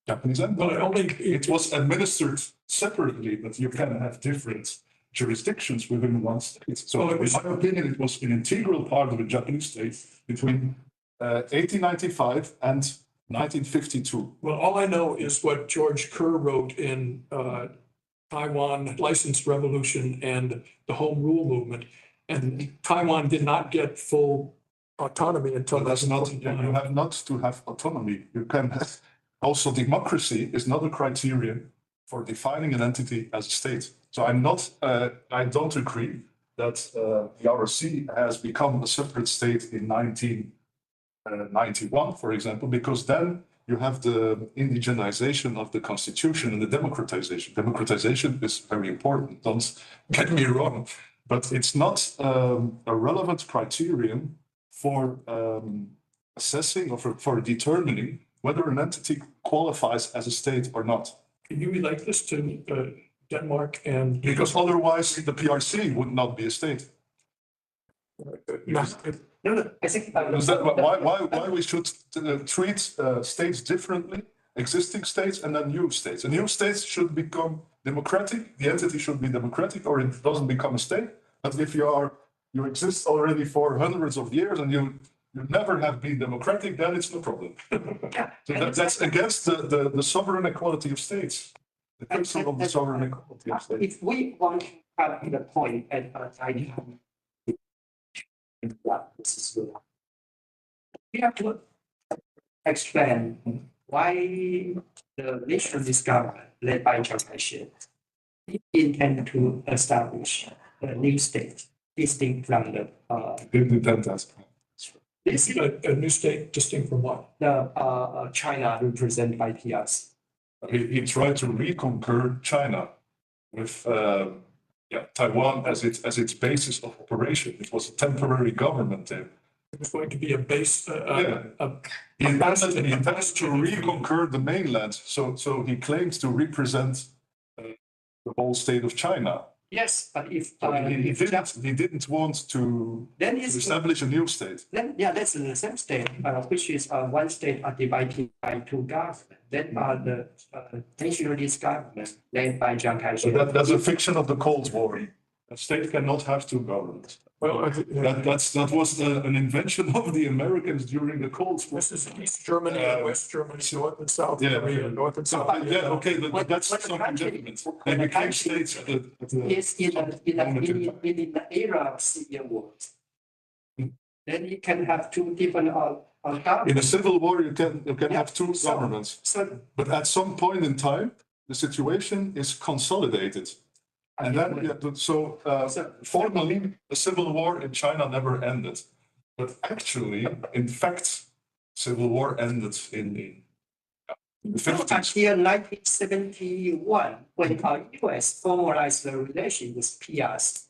Japanese Well, empire. It was administered separately, but you can have different jurisdictions within one state. So Well, it in was- my opinion, it was an integral part of the Japanese state between 1895 and 1952. Well, all I know is what George Kerr wrote in Taiwan Licensed Revolution and the Home Rule Movement. And Taiwan did not get full autonomy until But that's not, you 1949. have not to have autonomy. You can have, also democracy is not a criterion for defining an entity as a state. So I don't agree that the ROC has become a separate state in 1991, for example, because then you have the indigenization of the constitution and the democratization. Democratization is very important, don't get me wrong, but it's not a relevant criterion for assessing or for determining whether an entity qualifies as a state or not. Can you relate this to Denmark and? Because otherwise, the PRC would not be a state. No, I think. Is that why we should treat states differently, existing states and then new states? And new states should become democratic, the entity should be democratic, or it doesn't become a state. But if you exist already for hundreds of years and you never have been democratic, then it's no problem. So that's against the sovereign equality of states. The principle of the sovereign equality of states. If we want to have the point at a time. This is good. We have to explain why the nationalist government led by Jefferson intend to establish a new state distinct from the Independence. this is A new state distinct from what? the China represented by PRC. He tried to reconquer China with Taiwan as its basis of operation. It was a temporary government there. It was going to be a base, He intended to reconquer the mainland, so he claims to represent the whole state of China. Yes, but if He didn't want to then it's establish a new state. then that's the same state, which is one state divided by two governments. Then the nationalist government led by Chiang So Kai-shek. that's a fiction of the Cold War. A state cannot have two governments. well, That was an invention of the Americans during the Cold War. this is East Germany and West Germany, North and South Yeah. Korea, North and South. Yeah, okay, but When- that's when the something country- different. when They the became country- states at the It's in the era of civil war. Then you can have two different in a governments. civil war, you can have two So- governments. So But at some point in time, the situation is consolidated. And then, formally, the civil war in China never ended. But actually, in fact, civil war ended in the 50s. Until 1971, when US formalized the relation with PRC.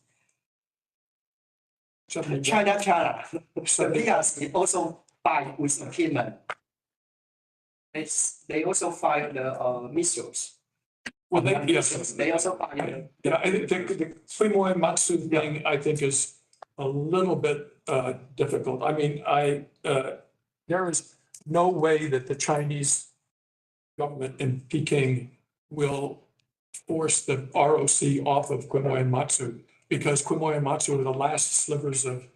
China. The PRC also fight with the Kinmen. They also fired the missiles. Well, yes. They also fired. Yeah, I think the Quemoy Matsu thing, I think, is a little bit difficult. I mean, there is no way that the Chinese government in Peking will force the ROC off of Quemoy Matsu, because Quemoy and Matsu are the last slivers of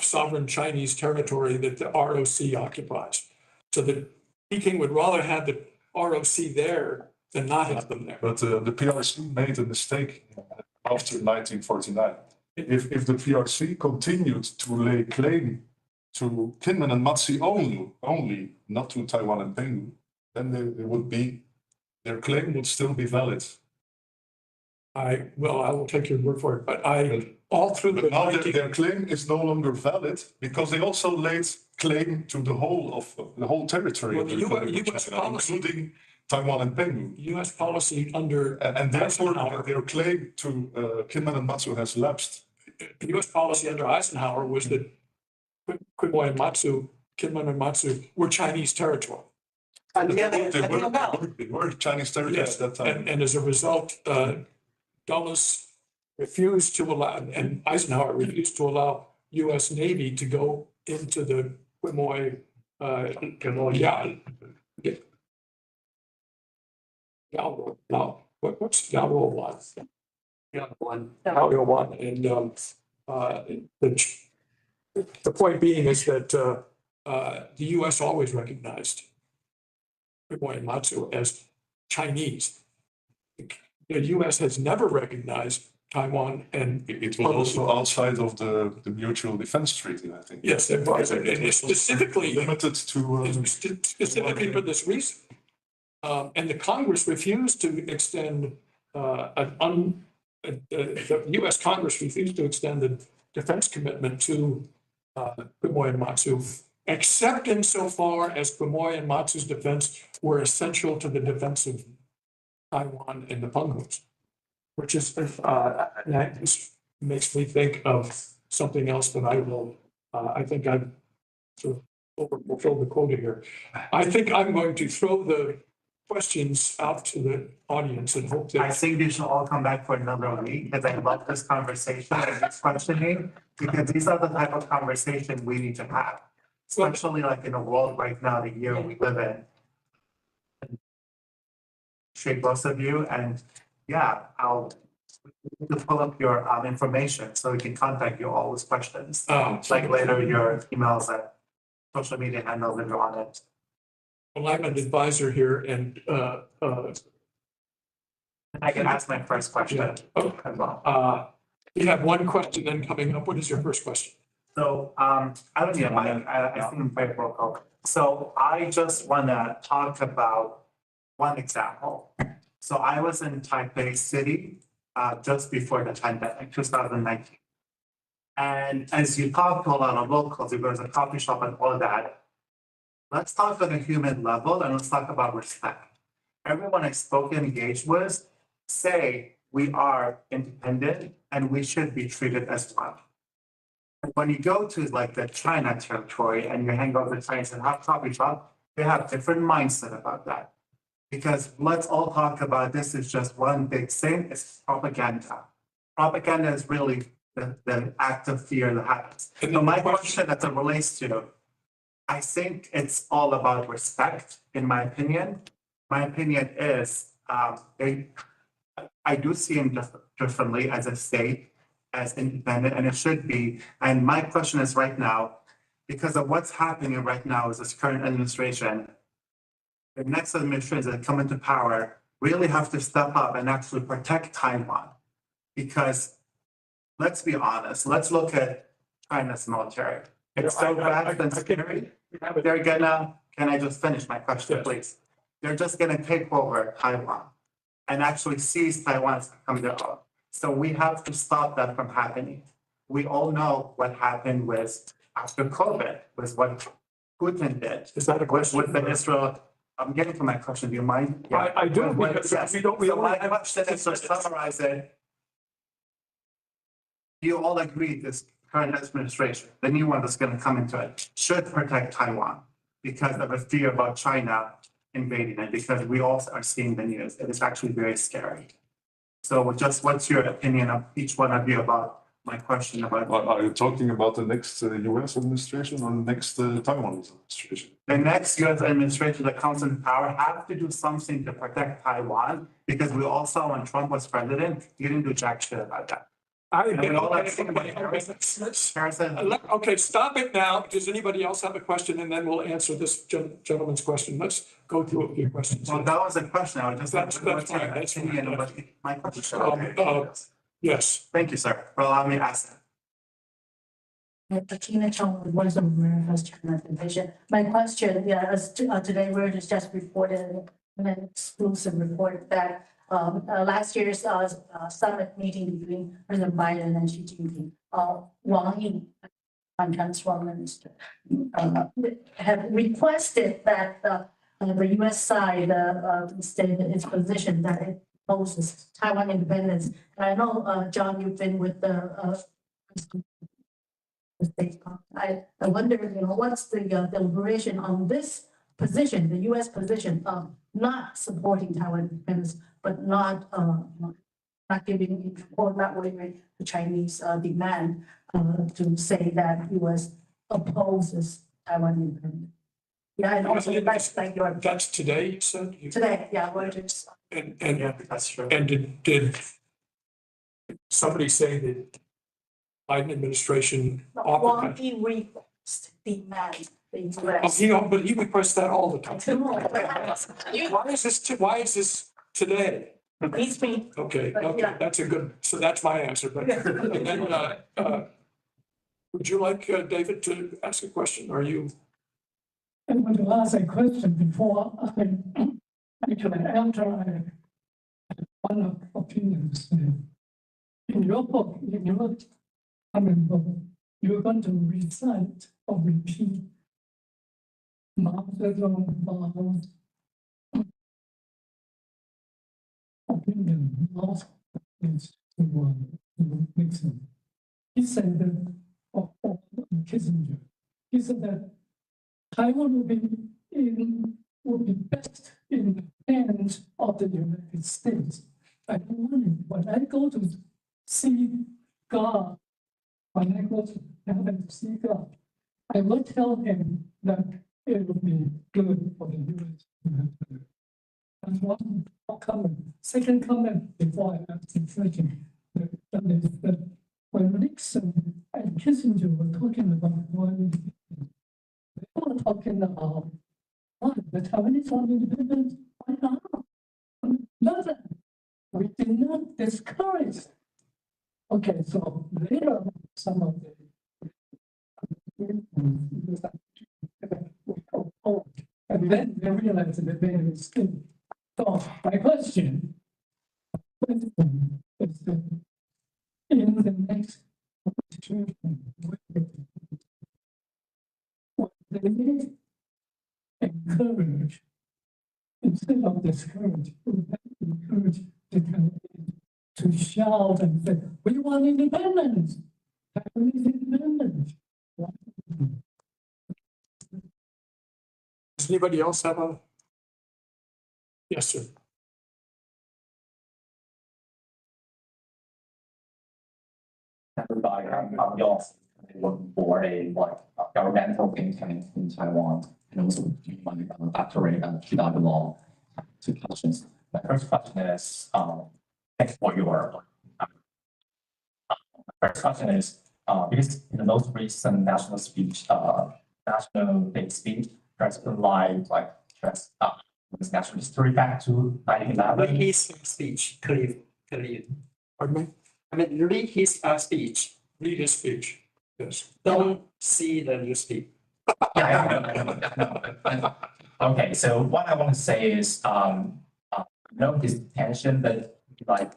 sovereign Chinese territory that the ROC occupies. So that Peking would rather have the ROC there than not have them there. But the PRC made a mistake after 1949. If the PRC continued to lay claim to Kinmen and Matsu only, not to Taiwan and Penghu, then their claim would still be valid. I will take your word for it, but all through the. But now their claim is no longer valid because they also laid claim to the whole territory of the Republic of China, including Taiwan and Penghu. U.S. policy under. And therefore, their claim to Kinmen and Matsu has lapsed. U.S. policy under Eisenhower was that Quemoy and Matsu, Kinmen and Matsu were Chinese territory. They were Chinese territory at that time. And as a result, Dulles refused to allow, and Eisenhower refused to allow U.S. Navy to go into the Quemoy. What's Galro one? Galro one, and the point being is that the U.S. always recognized Quemoy and Matsu as Chinese. The U.S. has never recognized Taiwan, and it was also outside of the mutual defense treaty, I think. Yes, it was, and it's specifically limited to specifically for this reason. And the Congress refused to extend the U.S. Congress refused to extend the defense commitment to Quemoy and Matsu, except insofar as Quemoy and Matsu's defense were essential to the defense of Taiwan and the Penghus, which is that makes me think of something else that I think I've sort of overfilled the quota here. I think I'm going to throw the questions out to the audience and hope that. I think you should all come back for another week, because I love this conversation and this questioning, because these are the type of conversation we need to have. Especially like in a world right now, the year we live in. Appreciate both of you, and yeah, I'll pull up your information so we can contact you all with questions. Like later, your emails and social media handles that are on it. Well, I'm an advisor here, and I can ask my first question as well. You have one question then coming up. What is your first question? So I don't need a mic. I think my broke over. So I just want to talk about one example. So I was in Taipei City just before the pandemic, 2019. And as you talk to a lot of locals, you go to a coffee shop and all that, let's talk on a human level and let's talk about respect. Everyone I spoke and engaged with say we are independent and we should be treated as one. When you go to like the China territory and you hang out with Chinese and have coffee shop, they have different mindset about that. Because let's all talk about this is just one big thing, it's propaganda. Propaganda is really the act of fear that happens. So my question that it relates to, I think it's all about respect, in my opinion. My opinion is I do see them differently as a state, as independent, and it should be. And my question is right now, because of what's happening right now is this current administration, the next administration that come into power really have to step up and actually protect Taiwan. Because let's be honest, let's look at China's military. It's so vast and scary. They're gonna, can I just finish my question, please? They're just gonna take over Taiwan and actually seize Taiwan from their own. So we have to stop that from happening. We all know what happened with after COVID, with what Putin did. Is that a question? With the Israel, I'm getting to my question, do you mind? I do, With- because yes. we don't, we So only my have. question is to summarize it. You all agree this current administration, the new one that's gonna come into it, should protect Taiwan because of a fear about China invading it, because we all are seeing the news. It is actually very scary. So just what's your opinion of each one of you about my question about Are you talking about the next US administration or the next Taiwanese administration? the next US administration that comes in power have to do something to protect Taiwan? Because we all saw when Trump was president, he didn't do jack shit about that. And we all have seen what Harrison. Okay, stop it now. Does anybody else have a question? And then we'll answer this gentleman's question. Let's go through a few questions. Well, that was a question. I was just. That's what's your fine, that's fine. opinion of what my question? Yes, Thank you, sir, for allowing me to ask that. Tina Chong with Voice of America's China Division. My question, as today we're just reported an exclusive report that last year's summit meeting between President Biden and Xi Jinping, Wang Yi, Transport Minister, have requested that the U.S. side state its position that it opposes Taiwan independence. And I know, John, you've been with the State. I wonder, what's the deliberation on this position, the U.S. position of not supporting Taiwan independence, but not giving or not waiving the Chinese demand to say that U.S. opposes Taiwan independence. Yeah, and also like your that's today, you said? today, yeah, we're just. And, Yeah, that's true. and did somebody say that Biden administration offered Wang that? Yi request demand the Oh, U.S. but he requests that all the time. You, Why is this today? he's been, Okay, But, okay, yeah. that's a good, so that's my answer, but, and then, would you like, David, to ask a question? Are you? I want to ask a question before I actually enter one of opinions. In your book, in your comment book, you're going to recite or repeat Mao Zedong's opinion of this to Nixon. He said that, or Kissinger, he said that Taiwan would be best in the hands of the United States. I don't want it. When I go to see God, when I go to heaven to see God, I will tell him that it would be good for the U.S. to have that. That's one comment. Second comment before I ask the question, that is that when Nixon and Kissinger were talking about one, they were talking about what, the Taiwanese want independence? Why not? Nothing. We did not discourage. Okay, so later some of the and then they realized that they were still. So my question is that in the next situation, what they need encourage, instead of discourage, encourage the Taiwanese to shout and say, we want independence. Taiwanese independence. Does anybody else have a? Yes, sir. Everybody, I'm Yoss, looking for a governmental think tank in Taiwan, and also do my doctorate on Qidao law. Two questions. My first question is, thanks for your. My first question is, because in the most recent national speech, national day speech, President Lai stressed his national history back to 1911. Read his speech, clearly. Pardon me? I mean, read his speech. Read his speech. Yes. Don't see the new speech. Yeah. Okay, so what I want to say is, no his intention, but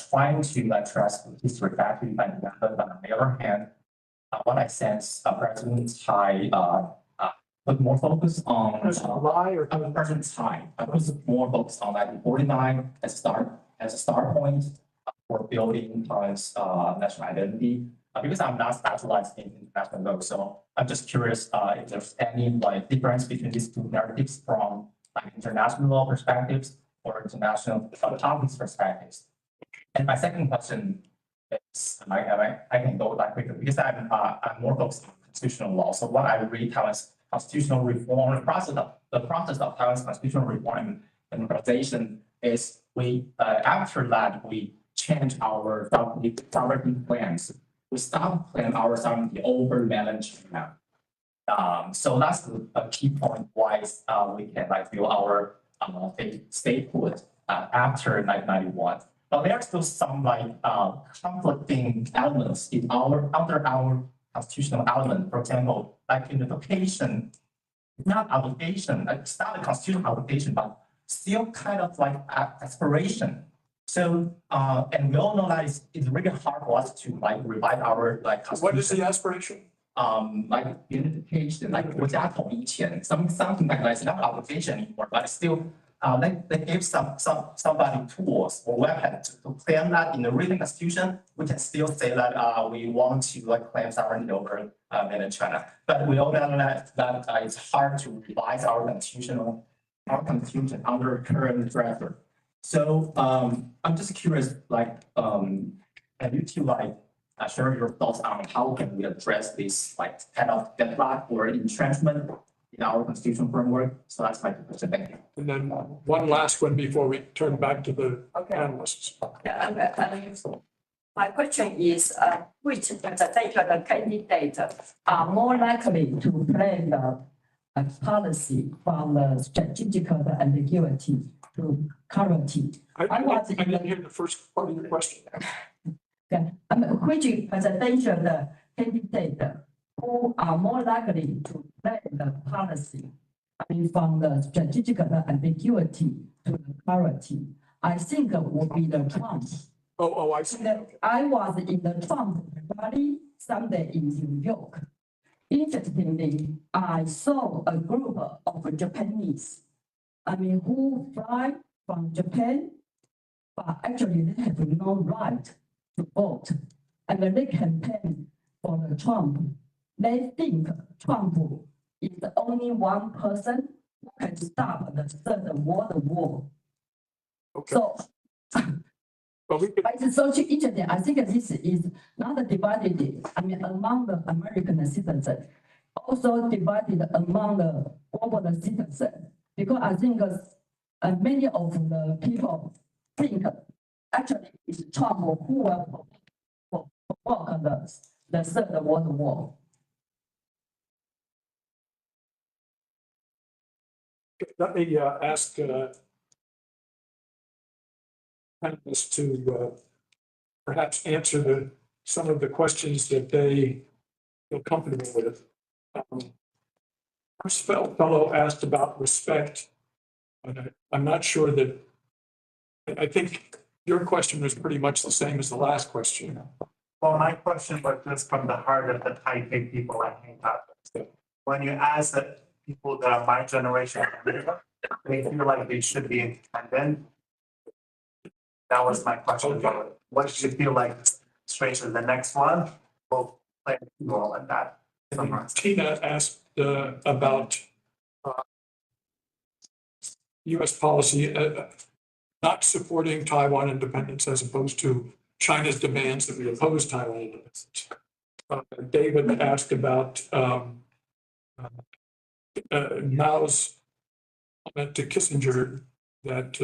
trying to address history factory method, but on the other hand, what I sense President Tsai put more focus on President Tsai was more focused on 1949 as a start point for building Taiwan's national identity. Because I'm not specialized in international law, so I'm just curious if there's any like difference between these two narratives from like international law perspectives or international topics perspectives. And my second question is, I can go that quickly because I'm more focused on constitutional law. So what I read Taiwan's constitutional reform, the process of Taiwan's constitutional reform and democratization is after that we change our sovereignty plans. We stop planning our sovereignty over mainland China. So that's a key point why we can like build our statehood after 1991. But there are still some like conflicting elements in under our constitutional element. For example, like unification, not obligation, it's not a constitutional obligation, but still kind of like aspiration. So, and we all know that it's really hard for us to like revive our like constitution. What is the aspiration? Like unification, like 国家统一前, something like that. It's not obligation anymore, but still, they give somebody tools or weapons to claim that in the written constitution, we can still say that we want to like claim sovereignty over mainland China. But we all know that it's hard to revise our constitution under current pressure. So I'm just curious, like, can you two like share your thoughts on how can we address this like kind of deadlock or entrenchment in our constitutional framework? So that's my question. Thank you. And then one last one before we turn back to the panelists. My question is, which presidential candidate are more likely to play the policy from the strategical ambiguity to clarity? I didn't hear the first part of your question. Okay. Which presidential candidate who are more likely to play the policy, from the strategical ambiguity to the clarity? I think would be the Trump. Oh, I see. I was in the Trump rally Sunday in New York. Interestingly, I saw a group of Japanese, who fly from Japan, but actually they have no right to vote. And they campaign for the Trump. They think Trump is the only one person who can stop the Third World War. Okay. So, well, we could, it's so interesting. I think this is not divided, among the American citizens, also divided among the global citizens. Because I think many of the people think actually it's Trump who will provoke the Third World War. let me ask panelists to perhaps answer some of the questions that they feel comfortable with. First fellow asked about respect. And I'm not sure that, I think your question was pretty much the same as the last question. Well, my question was just from the heart of the Taipei people I hang out with. When you ask the people that are my generation, they feel like they should be independent. That was my question. Okay. What do you feel like straight to the next one? We'll play a role in that. Tina asked about U.S. policy not supporting Taiwan independence as opposed to China's demands that we oppose Taiwan independence. David asked about Mao's comment to Kissinger that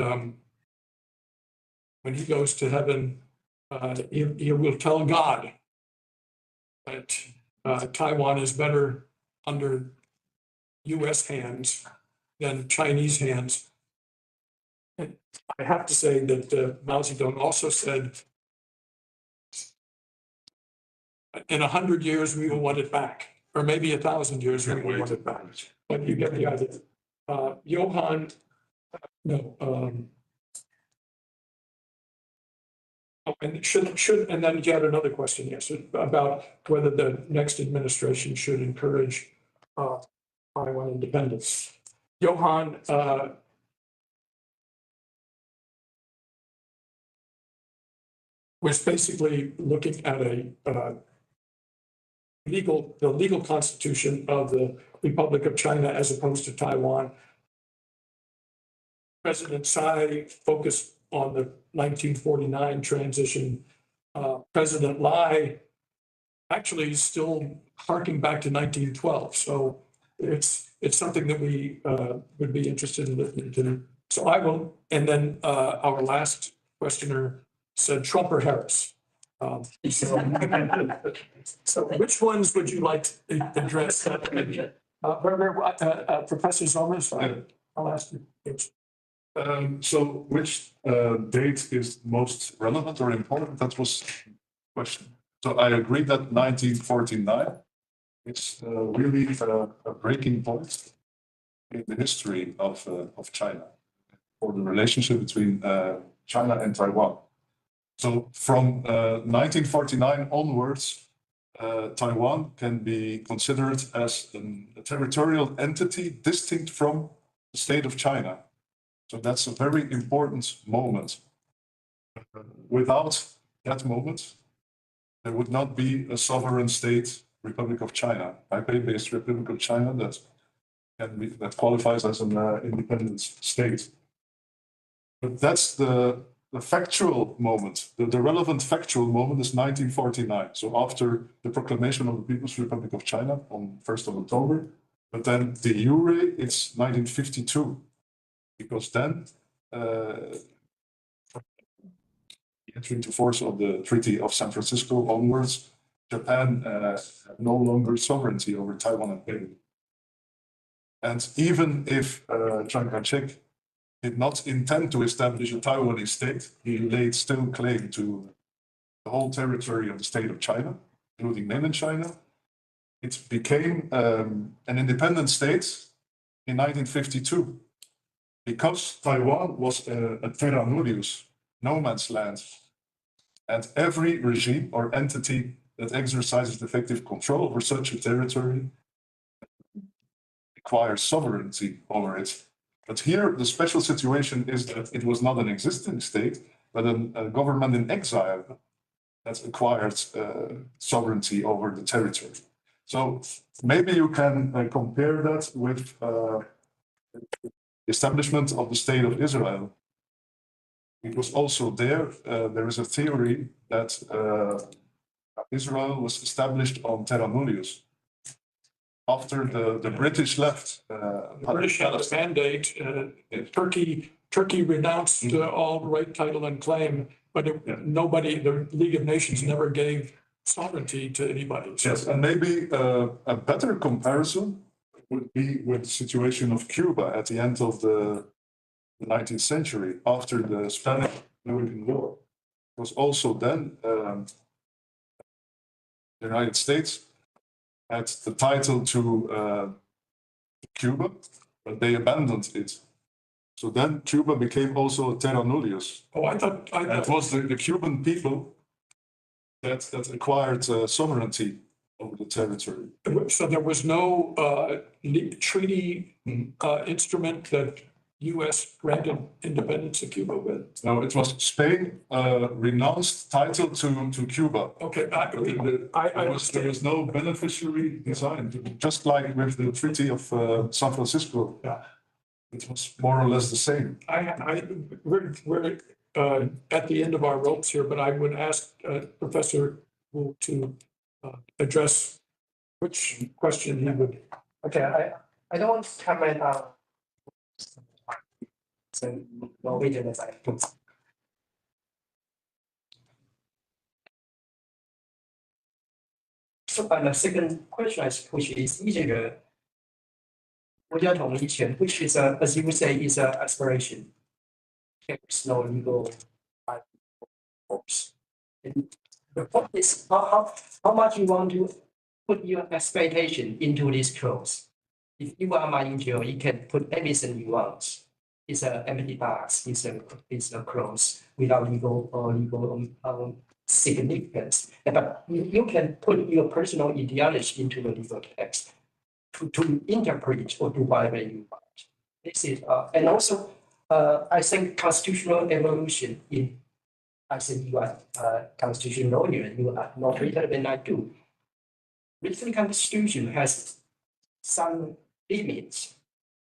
when he goes to heaven, he will tell God that Taiwan is better under U.S. hands than Chinese hands. And I have to say that Mao Zedong also said, in 100 years, we will want it back, or maybe 1,000 years, we will want it back. But you get the idea. Oh, and and then you had another question, yes, about whether the next administration should encourage Taiwan independence. Johan, was basically looking at the legal constitution of the Republic of China as opposed to Taiwan. President Tsai focused on the 1949 transition. President Lai actually is still harking back to 1912. So it's something that we would be interested in looking into. So I will, and then our last questioner said Trump or Harris. So which ones would you like to address? Professor Somers, I'll ask you. So which date is most relevant or important? That was the question. So I agree that 1949 is really a breaking point in the history of China for the relationship between China and Taiwan. So from 1949 onwards, Taiwan can be considered as a territorial entity distinct from the state of China. So that's a very important moment. Without that moment, there would not be a sovereign state, Republic of China, Taipei-based Republic of China that qualifies as an independent state. But that's the factual moment. The relevant factual moment is 1949. So after the proclamation of the People's Republic of China on 1st of October, but then de jure, it's 1952. Because then entry into force of the Treaty of San Francisco onwards, Japan had no longer sovereignty over Taiwan and Taiwan. And even if Chiang Kai-shek did not intend to establish a Taiwanese state, he laid still claim to the whole territory of the state of China, including mainland China. It became an independent state in 1952. Because Taiwan was a terra nullius, no man's land, and every regime or entity that exercises effective control over such a territory requires sovereignty over it. But here, the special situation is that it was not an existing state, but a government in exile that acquired sovereignty over the territory. So maybe you can compare that with establishment of the State of Israel. It was also there. There is a theory that Israel was established on terra nullius. After the British left, the British had a mandate. Turkey renounced all right, title, and claim, but nobody, the League of Nations never gave sovereignty to anybody. Yes, and maybe a better comparison would be with the situation of Cuba at the end of the 19th century, after the Spanish-American War. It was also then the United States had the title to Cuba, but they abandoned it. So then Cuba became also a terra nullius. Oh, I thought it was the Cuban people that acquired sovereignty over the territory. So there was no treaty instrument that U.S. granted independence to Cuba with? No, it was Spain renounced title to Cuba. Okay, there was no beneficiary design, just like with the Treaty of San Francisco. Yeah. It was more or less the same. We're at the end of our ropes here, but I would ask Professor Wu to address which question he would. Okay, I don't want to comment on Norwegian as I put. So, the second question I suppose is easier. Which is as you would say, is an aspiration. There's no legal force. And the point is how much you want to put your expectation into this clause. If you are my NGO, you can put anything you want. is a empty box, is a close without legal significance. But you can put your personal ideology into the legal text to interpret or do whatever you want. This is and also I think constitutional evolution in I think you are constitutional lawyer, you are not better than I do. Written constitution has some limits,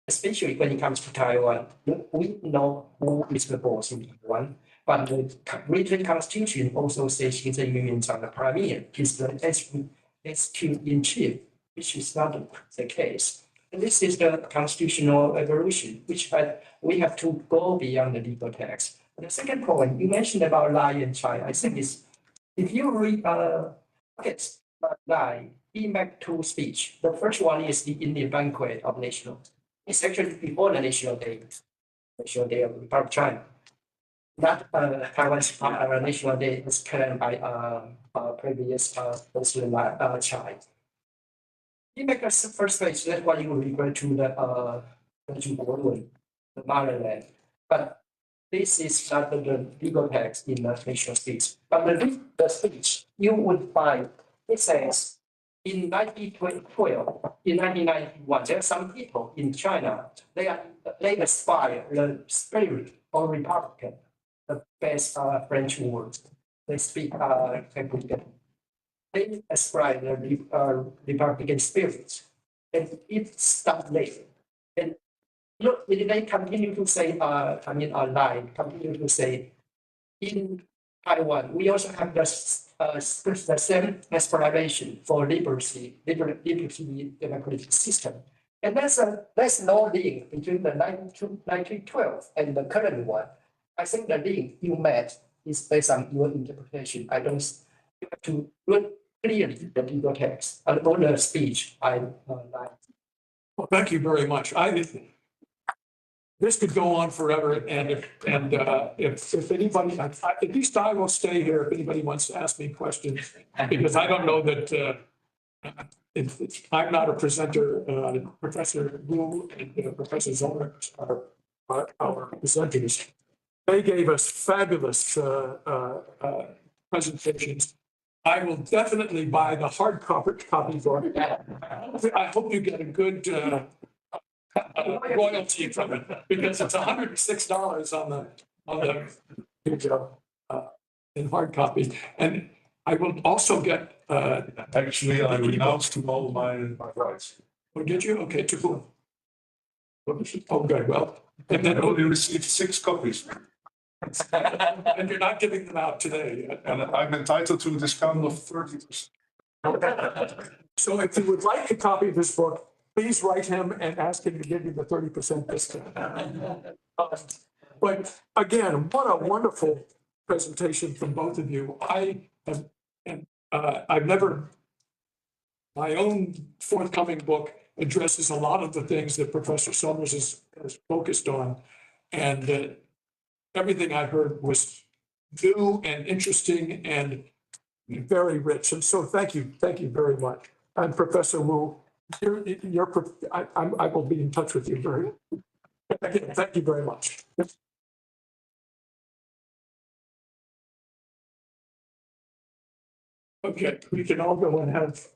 especially when it comes to Taiwan. We know who is the boss in Taiwan, but the written constitution also says he's the union's on the premier, he's the SQ in chief, which is not the case. And this is the constitutional evolution, which we have to go beyond the legal text. The second point, you mentioned about lie and chai. I think it's, if you read lie, impact to speech. The first one is the Indian banquet of national. It's actually before the National Day of the Republic of China. Not Taiwan's National Day is claimed by previous President Chai. Impact the first page, that's what you refer to the motherland. But this is not the legal text in the national speech. But the speech you would find, it says in 1912, in 1991, there are some people in China, they aspire the spirit of Republican, the best French word. They speak Republican. They aspire the Republican spirit, and it stopped later. And look, they continue to say, online, continue to say, in Taiwan, we also have the same aspiration for liberty, democratic system. And there's no link between the 1912 and the current one. I think the link you met is based on your interpretation. I don't, you have to look clearly the legal text and all the speech I like. Well, thank you very much. This could go on forever, and if anybody, at least I will stay here if anybody wants to ask me questions, because I don't know that I'm not a presenter. Professor Wu and Professor Somers are our presenters. They gave us fabulous presentations. I will definitely buy the hard copy for it. I hope you get a good royalty from it, because it's $106 on the in hard copy. And I will also get Actually, I renounced to all my rights. oh, did you? Okay, too cool. Oh, good. Well, and I then only received 6 copies, and you're not giving them out today. and I'm entitled to a discount of 30%. So if you would like a copy of this book, please write him and ask him to give you the 30% discount. But again, what a wonderful presentation from both of you. I've never, my own forthcoming book addresses a lot of the things that Professor Somers is focused on. And everything I heard was new and interesting and very rich. And so thank you very much. And Professor Wu, I will be in touch with you very. Again, thank you very much. Okay, we can all go and have